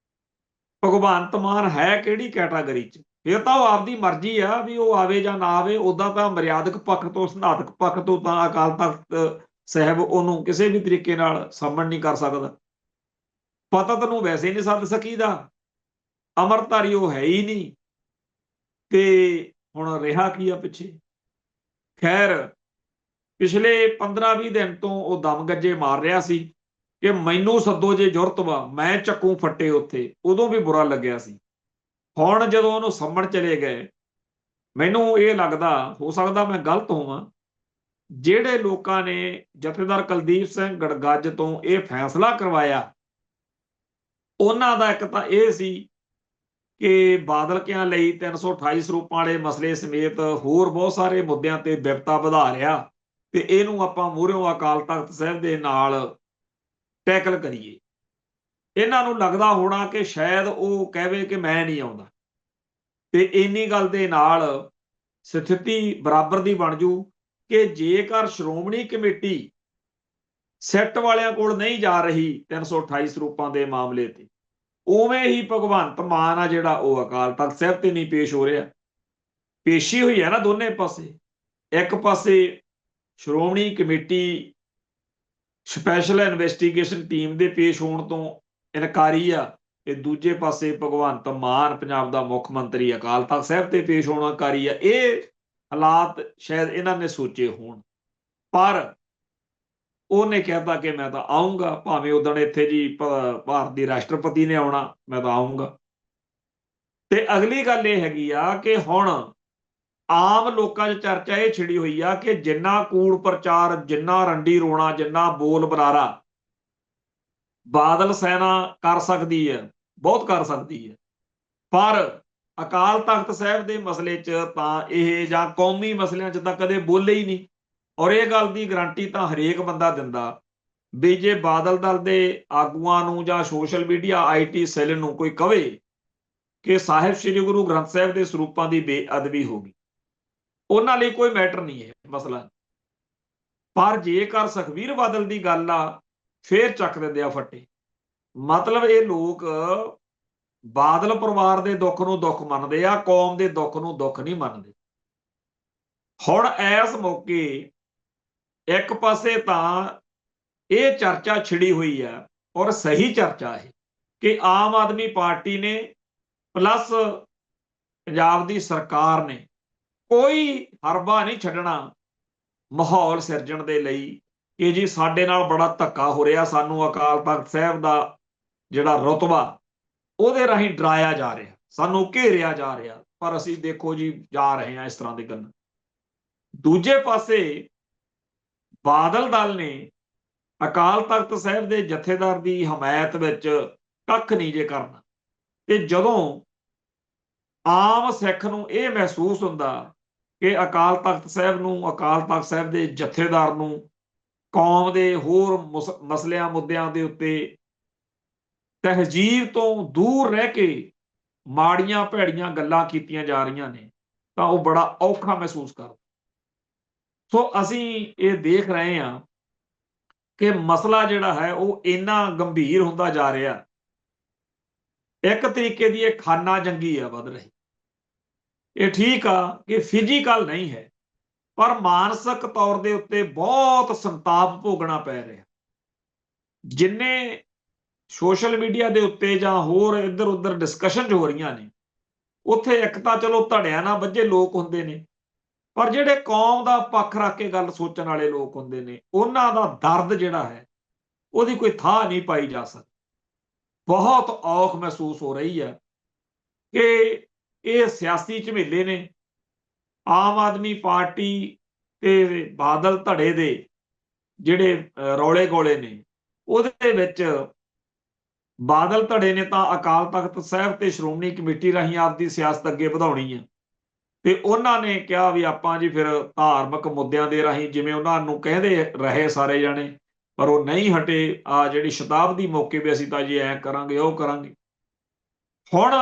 ਭਗਵੰਤ ਮਾਨ ਹੈ ਕਿਹੜੀ ਕੈਟਾਗਰੀ 'ਚ? ਫਿਰ ਤਾਂ ਉਹ ਆਪਦੀ ਮਰਜ਼ੀ ਆ ਵੀ ਉਹ ਆਵੇ ਜਾਂ ਨਾ ਆਵੇ। ਉਦਾਂ ਤਾਂ ਮਰਿਆਦਕ ਪੱਖ ਤੋਂ, ਸਿਧਾਂਤਕ ਪੱਖ ਤੋਂ ਤਾਂ ਅਕਾਲ ਤਖਤ ਸਾਹਿਬ ਉਹਨੂੰ ਕਿਸੇ ਵੀ ਤਰੀਕੇ ਨਾਲ ਸਾਮਣ ਨਹੀਂ ਕਰ ਸਕਦਾ। ਪਤਤ ਨੂੰ ਵੈਸੇ ਨਹੀਂ ਸੱਦ ਸਕੀਦਾ, ਅੰਮ੍ਰਿਤਧਾਰੀ ਉਹ ਹੈ ਹੀ ਨਹੀਂ, ਤੇ ਹੁਣ ਰਿਹਾ ਕੀ ਆ ਪਿੱਛੇ। ਖੈਰ, ਪਿਛਲੇ 15-20 ਦਿਨ ਤੋਂ ਉਹ ਦਮ ਗੱਜੇ ਮਾਰ ਰਿਹਾ ਸੀ ਕਿ ਮੈਨੂੰ ਸੱਦੋ ਜੇ ਜ਼ਰੂਰਤ ਵਾ, ਮੈਂ ਚੱਕੂ ਫੱਟੇ ਉੱਥੇ। ਉਦੋਂ ਵੀ ਬੁਰਾ ਲੱਗਿਆ ਸੀ। ਹੁਣ ਜਦੋਂ ਉਹਨੂੰ ਸੰਮਣ ਚਲੇ ਗਏ, ਮੈਨੂੰ ਇਹ ਲੱਗਦਾ, ਹੋ ਸਕਦਾ ਮੈਂ ਗਲਤ ਹੋਵਾਂ, ਜਿਹੜੇ ਲੋਕਾਂ ਨੇ ਜਥੇਦਾਰ ਕੁਲਦੀਪ ਸਿੰਘ ਗੜਗੱਜ ਤੋਂ ਇਹ ਫੈਸਲਾ ਕਰਵਾਇਆ, ਉਹਨਾਂ ਦਾ ਇੱਕ ਤਾਂ ਇਹ ਸੀ ਕਿ ਬਾਦਲਕਿਆਂ ਲਈ 328 ਸਰੂਪਾਂ ਵਾਲੇ ਮਸਲੇ ਸਮੇਤ ਹੋਰ ਬਹੁਤ ਸਾਰੇ ਮੁੱਦਿਆਂ ਤੇ ਬਿਪਤਾ ਵਧਾ ਰਿਹਾ, ਤੇ ਇਹਨੂੰ ਆਪਾਂ ਮੂਹਰਿਓਂ ਅਕਾਲ ਤਖਤ ਸਾਹਿਬ ਦੇ ਨਾਲ ਟੈਕਲ ਕਰੀਏ। ਇਹਨਾਂ ਨੂੰ ਲੱਗਦਾ ਹੋਣਾ ਕਿ ਸ਼ਾਇਦ ਉਹ ਕਹਵੇ ਕਿ ਮੈਂ ਨਹੀਂ ਆਉਂਦਾ, ਤੇ ਇੰਨੀ ਗੱਲ ਦੇ ਨਾਲ ਸਥਿਤੀ ਬਰਾਬਰ ਦੀ ਬਣ ਜੂ ਕਿ ਜੇਕਰ ਸ਼੍ਰੋਮਣੀ ਕਮੇਟੀ ਸਿੱਟ ਵਾਲਿਆਂ ਕੋਲ ਨਹੀਂ ਜਾ ਰਹੀ 328 ਸਰੂਪਾਂ ਦੇ ਮਾਮਲੇ ਤੇ, ਉਵੇਂ ਹੀ ਭਗਵੰਤ ਮਾਨ ਆ ਜਿਹੜਾ ਉਹ ਅਕਾਲ ਤਖਤ ਸਾਹਿਬ ਤੇ ਨਹੀਂ ਪੇਸ਼ ਹੋ ਰਿਹਾ। ਪੇਸ਼ੀ ਹੋਈ ਹੈ ਨਾ ਦੋਨੇ ਪਾਸੇ। ਇੱਕ ਪਾਸੇ Shiromani committee special investigation team ਦੇ ਪੇਸ਼ ਹੋਣ ਤੋਂ ਇਨਕਾਰੀ ਆ, ਤੇ ਦੂਜੇ ਪਾਸੇ ਭਗਵੰਤ ਮਾਨ ਪੰਜਾਬ ਦਾ ਮੁੱਖ ਮੰਤਰੀ ਅਕਾਲ ਤਖਤ ਸਾਹਿਬ ਤੇ ਪੇਸ਼ ਹੋਣਾ ਇਨਕਾਰੀ ਆ। ਇਹ ਹਾਲਾਤ ਸ਼ਾਇਦ ਇਹਨਾਂ ਨੇ ਸੋਚੇ ਹੋਣ, ਪਰ ਉਹਨੇ ਕਹਿਤਾ ਕਿ ਮੈਂ ਤਾਂ ਆਊਂਗਾ, ਭਾਵੇਂ ਉਦਣ ਇੱਥੇ ਜੀ ਭਾਰਤ ਦੀ ਰਾਸ਼ਟਰਪਤੀ ਨੇ ਆਉਣਾ, ਮੈਂ ਤਾਂ ਆਊਂਗਾ। ਤੇ ਅਗਲੀ ਗੱਲ ਇਹ ਹੈਗੀ ਆ ਕਿ ਹੁਣ ਆਮ ਲੋਕਾਂ 'ਚ ਚਰਚਾ ਇਹ ਛਿੜੀ ਹੋਈ ਆ ਕਿ ਜਿੰਨਾ ਕੂੜ ਪ੍ਰਚਾਰ, ਜਿੰਨਾ ਰੰਡੀ ਰੋਣਾ, ਜਿੰਨਾ ਬੋਲ ਬਰਾਰਾ ਬਾਦਲ ਸੈਨਾ ਕਰ ਸਕਦੀ ਹੈ, ਬਹੁਤ ਕਰ ਸਕਦੀ ਹੈ, ਪਰ ਅਕਾਲ ਤਖਤ ਸਾਹਿਬ ਦੇ ਮਸਲੇ 'ਚ ਤਾਂ ਇਹ, ਜਾਂ ਕੌਮੀ ਮਸਲਿਆਂ 'ਚ ਤਾਂ ਕਦੇ ਬੋਲੇ ਹੀ ਨਹੀਂ। ਔਰ ਇਹ ਗੱਲ ਦੀ ਗਰੰਟੀ ਤਾਂ ਹਰੇਕ ਬੰਦਾ ਦਿੰਦਾ ਵੀ ਜੇ ਬਾਦਲ ਦਲ ਦੇ ਆਗੂਆਂ ਨੂੰ ਜਾਂ ਸੋਸ਼ਲ ਮੀਡੀਆ IT ਸੈੱਲ ਨੂੰ ਕੋਈ ਕਵੇ ਕਿ ਸਾਹਿਬ ਸ੍ਰੀ ਗੁਰੂ ਗ੍ਰੰਥ ਸਾਹਿਬ ਦੇ ਸਰੂਪਾਂ ਦੀ ਬੇਅਦਬੀ ਹੋ ਗਈ, ਉਹਨਾਂ ਲਈ ਕੋਈ ਮੈਟਰ ਨਹੀਂ ਹੈ ਮਸਲਾ। ਪਰ ਜੇਕਰ ਸੁਖਬੀਰ ਬਾਦਲ ਦੀ ਗੱਲ ਆ, ਫੇਰ ਚੱਕ ਦਿੰਦੇ ਆ ਫੱਟੇ। ਮਤਲਬ ਇਹ ਲੋਕ ਬਾਦਲ ਪਰਿਵਾਰ ਦੇ ਦੁੱਖ ਨੂੰ ਦੁੱਖ ਮੰਨਦੇ ਆ, ਕੌਮ ਦੇ ਦੁੱਖ ਨੂੰ ਦੁੱਖ ਨਹੀਂ ਮੰਨਦੇ। ਹੁਣ ਇਸ ਮੌਕੇ ਇੱਕ ਪਾਸੇ ਤਾਂ ਇਹ ਚਰਚਾ ਛਿੜੀ ਹੋਈ ਆ, ਔਰ ਸਹੀ ਚਰਚਾ ਹੈ, ਕਿ ਆਮ ਆਦਮੀ ਪਾਰਟੀ ਨੇ ਪਲੱਸ ਪੰਜਾਬ ਦੀ ਸਰਕਾਰ ਨੇ ਕੋਈ ਹਰਬਾ ਨਹੀਂ ਛੱਡਣਾ ਮਾਹੌਲ ਸਿਰਜਣ ਦੇ ਲਈ ਕਿ ਜੀ ਸਾਡੇ ਨਾਲ ਬੜਾ ਧੱਕਾ ਹੋ ਰਿਹਾ, ਸਾਨੂੰ ਅਕਾਲ ਤਖਤ ਸਾਹਿਬ ਦਾ ਜਿਹੜਾ ਰੁਤਬਾ ਉਹਦੇ ਰਾਹੀਂ ਡਰਾਇਆ ਜਾ ਰਿਹਾ, ਸਾਨੂੰ ਘੇਰਿਆ ਜਾ ਰਿਹਾ, ਪਰ ਅਸੀਂ ਦੇਖੋ ਜੀ ਜਾ ਰਹੇ ਹਾਂ ਇਸ ਤਰ੍ਹਾਂ ਦੀ ਗੱਲ। ਦੂਜੇ ਪਾਸੇ ਬਾਦਲ ਦਲ ਨੇ ਅਕਾਲ ਤਖਤ ਸਾਹਿਬ ਦੇ ਜਥੇਦਾਰ ਦੀ ਹਮਾਇਤ ਵਿੱਚ ਕੱਖ ਨਹੀਂ ਜੇ ਕਰਨਾ, ਤੇ ਜਦੋਂ ਆਮ ਸਿੱਖ ਨੂੰ ਇਹ ਮਹਿਸੂਸ ਹੁੰਦਾ ਕਿ ਅਕਾਲ ਤਖਤ ਸਾਹਿਬ ਨੂੰ, ਅਕਾਲ ਤਖਤ ਸਾਹਿਬ ਦੇ ਜਥੇਦਾਰ ਨੂੰ ਕੌਮ ਦੇ ਹੋਰ ਮਸਲਿਆਂ ਮੁੱਦਿਆਂ ਦੇ ਉੱਤੇ ਤਹਿਜੀਬ ਤੋਂ ਦੂਰ ਰਹਿ ਕੇ ਮਾੜੀਆਂ ਭੈੜੀਆਂ ਗੱਲਾਂ ਕੀਤੀਆਂ ਜਾ ਰਹੀਆਂ ਨੇ, ਤਾਂ ਉਹ ਬੜਾ ਔਖਾ ਮਹਿਸੂਸ ਕਰਦਾ। ਸੋ ਅਸੀਂ ਇਹ ਦੇਖ ਰਹੇ ਹਾਂ ਕਿ ਮਸਲਾ ਜਿਹੜਾ ਹੈ ਉਹ ਇੰਨਾ ਗੰਭੀਰ ਹੁੰਦਾ ਜਾ ਰਿਹਾ, ਇੱਕ ਤਰੀਕੇ ਦੀ ਇਹ ਖਾਨਾ ਜੰਗੀ ਆ ਵੱਧ ਰਹੀ। ਇਹ ਠੀਕ ਆ ਕਿ ਫਿਜ਼ੀਕਲ ਨਹੀਂ ਹੈ, ਪਰ ਮਾਨਸਿਕ ਤੌਰ ਦੇ ਉੱਤੇ ਬਹੁਤ ਸੰਤਾਪ ਭੋਗਣਾ ਪੈ ਰਿਹਾ। ਜਿੰਨੇ ਸੋਸ਼ਲ ਮੀਡੀਆ ਦੇ ਉੱਤੇ ਜਾਂ ਹੋਰ ਇੱਧਰ ਉੱਧਰ ਡਿਸਕਸ਼ਨ ਹੋ ਰਹੀਆਂ ਨੇ, ਉੱਥੇ ਇੱਕ ਤਾਂ ਚਲੋ ਧੜਿਆਂ ਨਾਲ ਵੱਜੇ ਲੋਕ ਹੁੰਦੇ ਨੇ, ਪਰ ਜਿਹੜੇ ਕੌਮ ਦਾ ਪੱਖ ਰੱਖ ਕੇ ਗੱਲ ਸੋਚਣ ਵਾਲੇ ਲੋਕ ਹੁੰਦੇ ਨੇ, ਉਹਨਾਂ ਦਾ ਦਰਦ ਜਿਹੜਾ ਹੈ ਉਹਦੀ ਕੋਈ ਥਾਂ ਨਹੀਂ ਪਾਈ ਜਾ ਸਕਦੀ। ਬਹੁਤ ਔਖ ਮਹਿਸੂਸ ਹੋ ਰਹੀ ਹੈ ਕਿ ਇਹ ਸਿਆਸੀ ਝਮੇਲੇ ਨੇ। ਆਮ ਆਦਮੀ ਪਾਰਟੀ ਤੇ ਬਾਦਲ ਧੜੇ ਦੇ ਜਿਹੜੇ ਰੌਲੇ ਗੋਲੇ ਨੇ, ਉਹਦੇ ਵਿੱਚ ਬਾਦਲ ਧੜੇ ਨੇ ਤਾਂ ਅਕਾਲ ਤਖਤ ਸਾਹਿਬ ਤੇ ਸ਼੍ਰੋਮਣੀ ਕਮੇਟੀ ਰਾਹੀਂ ਆਪਦੀ ਸਿਆਸਤ ਅੱਗੇ ਵਧਾਉਣੀ ਹੈ, ਤੇ ਉਹਨਾਂ ਨੇ ਕਿਹਾ ਵੀ ਆਪਾਂ ਜੀ ਫਿਰ ਧਾਰਮਿਕ ਮੁੱਦਿਆਂ ਦੇ ਰਾਹੀਂ, ਜਿਵੇਂ ਉਹਨਾਂ ਨੂੰ ਕਹਿੰਦੇ ਰਹੇ ਸਾਰੇ ਜਾਣੇ, ਪਰ ਉਹ ਨਹੀਂ ਹਟੇ। ਆ ਜਿਹੜੀ ਸ਼ਤਾਬਦੀ ਮੌਕੇ ਵੀ ਅਸੀਂ ਤਾਂ ਜੀ ਐ ਕਰਾਂਗੇ, ਉਹ ਕਰਾਂਗੇ। ਹੁਣ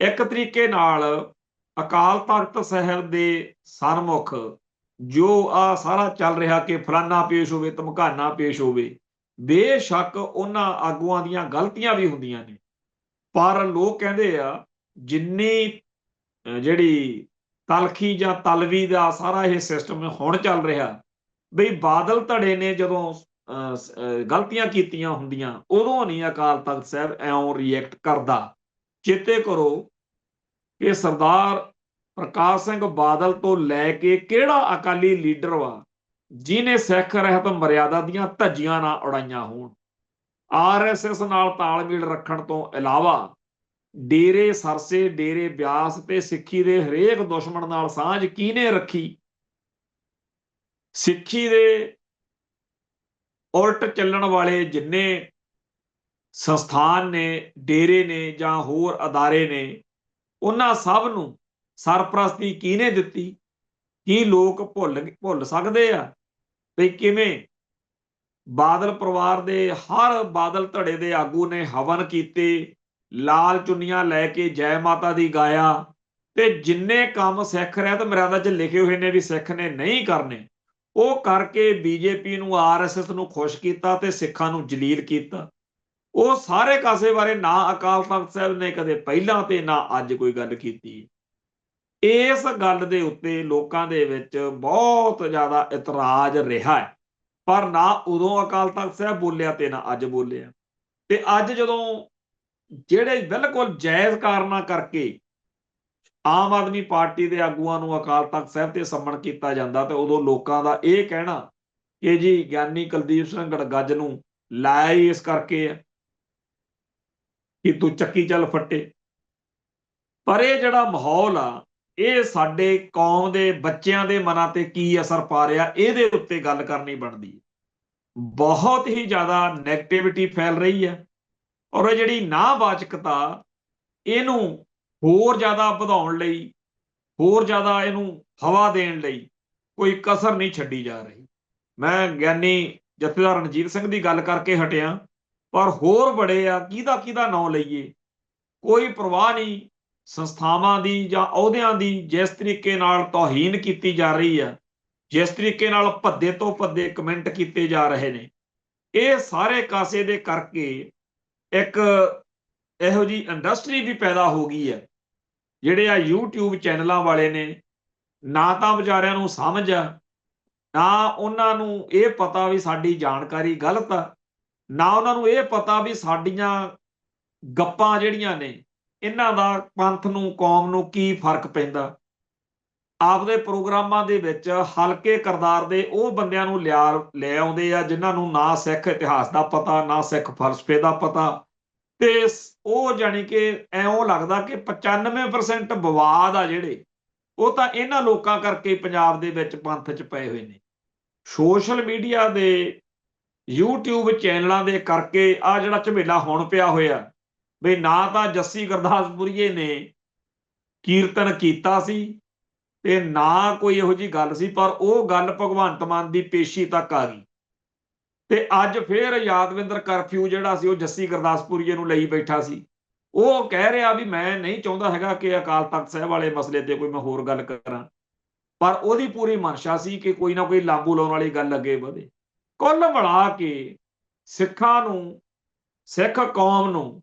ਇੱਕ ਤਰੀਕੇ ਨਾਲ ਅਕਾਲ ਤਖਤ ਸਾਹਿਬ ਦੇ ਸਨਮੁਖ ਜੋ ਆ ਸਾਰਾ ਚੱਲ ਰਿਹਾ ਕਿ ਫਲਾਨਾ ਪੇਸ਼ ਹੋਵੇ, ਧਮਕਾਨਾ ਪੇਸ਼ ਹੋਵੇ, ਬੇਸ਼ੱਕ ਉਹਨਾਂ ਆਗੂਆਂ ਦੀਆਂ ਗਲਤੀਆਂ ਵੀ ਹੁੰਦੀਆਂ ਨੇ, ਪਰ ਲੋਕ ਕਹਿੰਦੇ ਆ ਜਿੰਨੀ ਜਿਹੜੀ ਤਲਖੀ ਜਾਂ ਤਲਵੀ ਦਾ ਸਾਰਾ ਇਹ ਸਿਸਟਮ ਹੁਣ ਚੱਲ ਰਿਹਾ, ਬਈ ਬਾਦਲ ਧੜੇ ਨੇ ਜਦੋਂ ਗਲਤੀਆਂ ਕੀਤੀਆਂ ਹੁੰਦੀਆਂ, ਉਦੋਂ ਨਹੀਂ ਅਕਾਲ ਤਖਤ ਸਾਹਿਬ ਐਉਂ ਰਿਐਕਟ ਕਰਦਾ। ਚੇਤੇ ਕਰੋ ਕਿ ਸਰਦਾਰ ਪ੍ਰਕਾਸ਼ ਸਿੰਘ ਬਾਦਲ ਤੋਂ ਲੈ ਕੇ ਕਿਹੜਾ ਅਕਾਲੀ ਲੀਡਰ ਵਾ ਜਿਹਨੇ ਸਿੱਖ ਰਹਿਤ ਮਰਿਆਦਾ ਦੀਆਂ ਧੱਜੀਆਂ ਨਾ ਉਡਾਈਆਂ ਹੋਣ। RSS ਨਾਲ ਤਾਲਮੇਲ ਰੱਖਣ ਤੋਂ ਇਲਾਵਾ ਡੇਰੇ ਸਰਸੇ, ਡੇਰੇ ਬਿਆਸ ਤੇ ਸਿੱਖੀ ਦੇ ਹਰੇਕ ਦੁਸ਼ਮਣ ਨਾਲ ਸਾਂਝ ਕਿਹਨੇ ਰੱਖੀ? ਸਿੱਖੀ ਦੇ ਉਲਟ ਚੱਲਣ ਵਾਲੇ ਜਿੰਨੇ ਸੰਸਥਾਨ ਨੇ, ਡੇਰੇ ਨੇ ਜਾਂ ਹੋਰ ਅਦਾਰੇ ਨੇ, ਉਹਨਾਂ ਸਭ ਨੂੰ ਸਰਪ੍ਰਸਤੀ ਕਿਹਨੇ ਦਿੱਤੀ? ਕੀ ਲੋਕ ਭੁੱਲ ਸਕਦੇ ਆ ਵੀ ਕਿਵੇਂ ਬਾਦਲ ਪਰਿਵਾਰ ਦੇ ਹਰ ਬਾਦਲ ਧੜੇ ਦੇ ਆਗੂ ਨੇ ਹਵਨ ਕੀਤੇ, ਲਾਲ ਚੁੰਨੀਆਂ ਲੈ ਕੇ ਜੈ ਮਾਤਾ ਦੀ ਗਾਇਆ, ਤੇ ਜਿੰਨੇ ਕੰਮ ਸਿੱਖ ਰਹਿਤ ਮਰਿਆਦਾ 'ਚ ਲਿਖੇ ਹੋਏ ਨੇ ਵੀ ਸਿੱਖ ਨੇ ਨਹੀਂ ਕਰਨੇ, ਉਹ ਕਰਕੇ BJP ਨੂੰ, RSS ਨੂੰ ਖੁਸ਼ ਕੀਤਾ ਤੇ ਸਿੱਖਾਂ ਨੂੰ ਜਲੀਲ ਕੀਤਾ। ਉਹ ਸਾਰੇ ਕਾਸੇ ਬਾਰੇ ਨਾ ਅਕਾਲ ਤਖਤ ਸਾਹਿਬ ਨੇ ਕਦੇ ਪਹਿਲਾਂ ਤੇ ਨਾ ਅੱਜ ਕੋਈ ਗੱਲ ਕੀਤੀ। ਇਸ ਗੱਲ ਦੇ ਉੱਤੇ ਲੋਕਾਂ ਦੇ ਵਿੱਚ ਬਹੁਤ ਜ਼ਿਆਦਾ ਇਤਰਾਜ਼ ਰਿਹਾ ਹੈ, ਪਰ ਨਾ ਉਦੋਂ ਅਕਾਲ ਤਖਤ ਸਾਹਿਬ ਬੋਲਿਆ ਤੇ ਨਾ ਅੱਜ ਬੋਲਿਆ। ਤੇ ਅੱਜ ਜਦੋਂ ਜਿਹੜੇ ਬਿਲਕੁਲ ਜਾਇਜ਼ ਕਾਰਨਾਂ ਕਰਕੇ ਆਮ ਆਦਮੀ ਪਾਰਟੀ ਦੇ ਆਗੂਆਂ ਨੂੰ ਅਕਾਲ ਤਖਤ ਸਾਹਿਬ ਤੇ ਸੰਮਣ ਕੀਤਾ ਜਾਂਦਾ, ਤੇ ਉਦੋਂ ਲੋਕਾਂ ਦਾ ਇਹ ਕਹਿਣਾ ਕਿ ਜੀ ਗਿਆਨੀ ਕੁਲਦੀਪ ਸਿੰਘ ਗੜਗੱਜ ਨੂੰ ਲਾਇਆ ਹੀ ਇਸ ਕਰਕੇ ਹੈ ਕਿ ਤੂੰ ਚੱਕੀ ਚੱਲ ਫੱਟੇ। ਪਰ ਇਹ ਜਿਹੜਾ ਮਾਹੌਲ ਆ, ਇਹ ਸਾਡੇ ਕੌਮ ਦੇ ਬੱਚਿਆਂ ਦੇ ਮਨਾਂ ਤੇ ਕੀ ਅਸਰ ਪਾ ਰਿਹਾ, ਇਹਦੇ ਉੱਤੇ ਗੱਲ ਕਰਨੀ ਬਣਦੀ ਹੈ। ਬਹੁਤ ਹੀ ਜ਼ਿਆਦਾ ਨੈਗੇਟਿਵਿਟੀ ਫੈਲ ਰਹੀ ਹੈ, ਔਰ ਇਹ ਜਿਹੜੀ ਨਾਵਾਚਕਤਾ, ਇਹਨੂੰ ਹੋਰ ਜ਼ਿਆਦਾ ਵਧਾਉਣ ਲਈ, ਹੋਰ ਜ਼ਿਆਦਾ ਇਹਨੂੰ ਹਵਾ ਦੇਣ ਲਈ ਕੋਈ ਕਸਰ ਨਹੀਂ ਛੱਡੀ ਜਾ ਰਹੀ। ਮੈਂ ਗਿਆਨੀ ਜਥੇਦਾਰ ਰਣਜੀਤ ਸਿੰਘ ਦੀ ਗੱਲ ਕਰਕੇ ਹਟਿਆ, ਪਰ ਹੋਰ ਬੜੇ ਆ, ਕਿਹਦਾ ਨਾਂ ਲਈਏ, ਕੋਈ ਪਰਵਾਹ ਨਹੀਂ। ਸੰਸਥਾਵਾਂ ਦੀ ਜਾਂ ਅਹੁਦਿਆਂ ਦੀ ਜਿਸ ਤਰੀਕੇ ਨਾਲ ਤੌਹੀਨ ਕੀਤੀ ਜਾ ਰਹੀ ਹੈ, ਜਿਸ ਤਰੀਕੇ ਨਾਲ ਭੱਦੇ ਤੋਂ ਭੱਦੇ ਕਮੈਂਟ ਕੀਤੇ ਜਾ ਰਹੇ ਨੇ, ਇਹ ਸਾਰੇ ਕਾਸੇ ਦੇ ਕਰਕੇ ਇੱਕ ਇਹੋ ਜਿਹੀ ਇੰਡਸਟਰੀ ਵੀ ਪੈਦਾ ਹੋ ਗਈ ਹੈ। ਜਿਹੜੇ ਆ YouTube ਚੈਨਲਾਂ ਵਾਲੇ ਨੇ, ਨਾ ਤਾਂ ਵਿਚਾਰਿਆਂ ਨੂੰ ਸਮਝ ਆ, ਨਾ ਉਹਨਾਂ ਨੂੰ ਇਹ ਪਤਾ ਵੀ ਸਾਡੀ ਜਾਣਕਾਰੀ ਗਲਤ ਆ, ਨਾ ਉਹਨਾਂ ਨੂੰ ਇਹ ਪਤਾ ਵੀ ਸਾਡੀਆਂ ਗੱਪਾਂ ਜਿਹੜੀਆਂ ਨੇ, ਇਹਨਾਂ ਦਾ ਪੰਥ ਨੂੰ, ਕੌਮ ਨੂੰ ਕੀ ਫਰਕ ਪੈਂਦਾ। ਆਪਦੇ ਪ੍ਰੋਗਰਾਮਾਂ ਦੇ ਵਿੱਚ ਹਲਕੇ ਕਿਰਦਾਰ ਦੇ ਉਹ ਬੰਦਿਆਂ ਨੂੰ ਲੈ ਆਉਂਦੇ ਆ ਜਿਨ੍ਹਾਂ ਨੂੰ ਨਾ ਸਿੱਖ ਇਤਿਹਾਸ ਦਾ ਪਤਾ, ਨਾ ਸਿੱਖ ਫਲਸਫੇ ਦਾ ਪਤਾ, ਤੇ ਉਹ ਜਾਣੀ ਕਿ ਐਉਂ ਲੱਗਦਾ ਕਿ 95% ਵਿਵਾਦ ਆ ਜਿਹੜੇ ਉਹ ਤਾਂ ਇਹਨਾਂ ਲੋਕਾਂ ਕਰਕੇ ਪੰਜਾਬ ਦੇ ਵਿੱਚ ਪੰਥ 'ਚ ਪਏ ਹੋਏ ਨੇ। ਸੋਸ਼ਲ ਮੀਡੀਆ ਦੇ YouTube ਚੈਨਲਾਂ ਦੇ ਕਰਕੇ ਆ ਜਿਹੜਾ ਝਮੇਲਾ ਹੁਣ ਪਿਆ ਹੋਇਆ ਵੀ ਨਾ ਤਾਂ ਜੱਸੀ ਗੁਰਦਾਸਪੁਰੀਏ ਨੇ ਕੀਰਤਨ ਕੀਤਾ ਸੀ ਤੇ ਨਾ ਕੋਈ ਇਹੋ ਜਿਹੀ ਗੱਲ ਸੀ, ਪਰ ਉਹ ਗੱਲ ਭਗਵੰਤ ਮਾਨ ਦੀ ਪੇਸ਼ੀ ਤੱਕ ਆ ਗਈ ਤੇ ਅੱਜ ਫੇਰ ਯਾਦਵਿੰਦਰ ਕਰਫਿਊ ਜਿਹੜਾ ਸੀ ਉਹ ਜੱਸੀ ਗੁਰਦਾਸਪੁਰੀਏ ਨੂੰ ਲਈ ਬੈਠਾ ਸੀ। ਉਹ ਕਹਿ ਰਿਹਾ ਵੀ ਮੈਂ ਨਹੀਂ ਚਾਹੁੰਦਾ ਹੈਗਾ ਕਿ ਅਕਾਲ ਤਖਤ ਸਾਹਿਬ ਵਾਲੇ ਮਸਲੇ ਤੇ ਕੋਈ ਮੈਂ ਹੋਰ ਗੱਲ ਕਰਾਂ, ਪਰ ਉਹਦੀ ਪੂਰੀ ਮਨਸ਼ਾ ਸੀ ਕਿ ਕੋਈ ਨਾ ਕੋਈ ਲਾਂਬੂ ਲਾਉਣ ਵਾਲੀ ਗੱਲ ਅੱਗੇ ਵਧੇ। ਕੁੱਲ ਮਿਲਾ ਕੇ ਸਿੱਖਾਂ ਨੂੰ, ਸਿੱਖ ਕੌਮ ਨੂੰ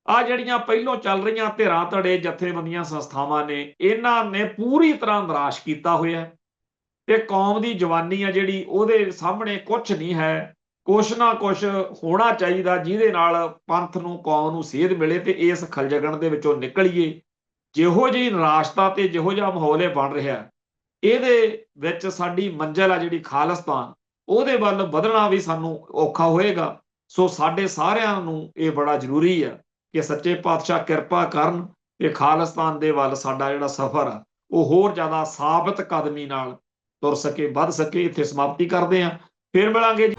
ਆ ਜਿਹੜੀਆਂ ਪਹਿਲੋਂ ਚੱਲ ਰਹੀਆਂ ਧਿਰਾਂ ਧੜੇ ਜਥੇਬੰਦੀਆਂ ਸੰਸਥਾਵਾਂ ਨੇ, ਇਹਨਾਂ ਨੇ ਪੂਰੀ ਤਰ੍ਹਾਂ ਨਿਰਾਸ਼ ਕੀਤਾ ਹੋਇਆ ਤੇ ਕੌਮ ਦੀ ਜਵਾਨੀ ਆ ਜਿਹੜੀ ਉਹਦੇ ਸਾਹਮਣੇ ਕੁਛ ਨਹੀਂ ਹੈ। ਕੁਛ ਨਾ ਕੁਛ ਹੋਣਾ ਚਾਹੀਦਾ ਜਿਹਦੇ ਨਾਲ ਪੰਥ ਨੂੰ, ਕੌਮ ਨੂੰ ਸੇਧ ਮਿਲੇ ਤੇ ਇਸ ਖਲਜਗਣ ਦੇ ਵਿੱਚੋਂ ਨਿਕਲੀਏ। ਜਿਹੋ ਜਿਹੀ ਨਿਰਾਸ਼ਤਾ ਤੇ ਜਿਹੋ ਜਿਹਾ ਮਾਹੌਲ ਇਹ ਬਣ ਰਿਹਾ, ਇਹਦੇ ਵਿੱਚ ਸਾਡੀ ਮੰਜ਼ਿਲ ਆ ਜਿਹੜੀ ਖਾਲਿਸਤਾਨ, ਉਹਦੇ ਵੱਲ ਵਧਣਾ ਵੀ ਸਾਨੂੰ ਔਖਾ ਹੋਏਗਾ। ਸੋ ਸਾਡੇ ਸਾਰਿਆਂ ਨੂੰ ਇਹ ਬੜਾ ਜ਼ਰੂਰੀ ਆ ਕਿ ਸੱਚੇ ਪਾਤਸ਼ਾਹ ਕਿਰਪਾ ਕਰਨ ਕਿ ਖਾਲਿਸਤਾਨ ਦੇ ਵੱਲ ਸਾਡਾ ਜਿਹੜਾ ਸਫ਼ਰ ਆ ਉਹ ਹੋਰ ਜ਼ਿਆਦਾ ਸਾਬਤ ਕਦਮੀ ਨਾਲ ਤੁਰ ਸਕੇ, ਵੱਧ ਸਕੇ। ਇੱਥੇ ਸਮਾਪਤੀ ਕਰਦੇ ਹਾਂ, ਫਿਰ ਮਿਲਾਂਗੇ ਜੀ।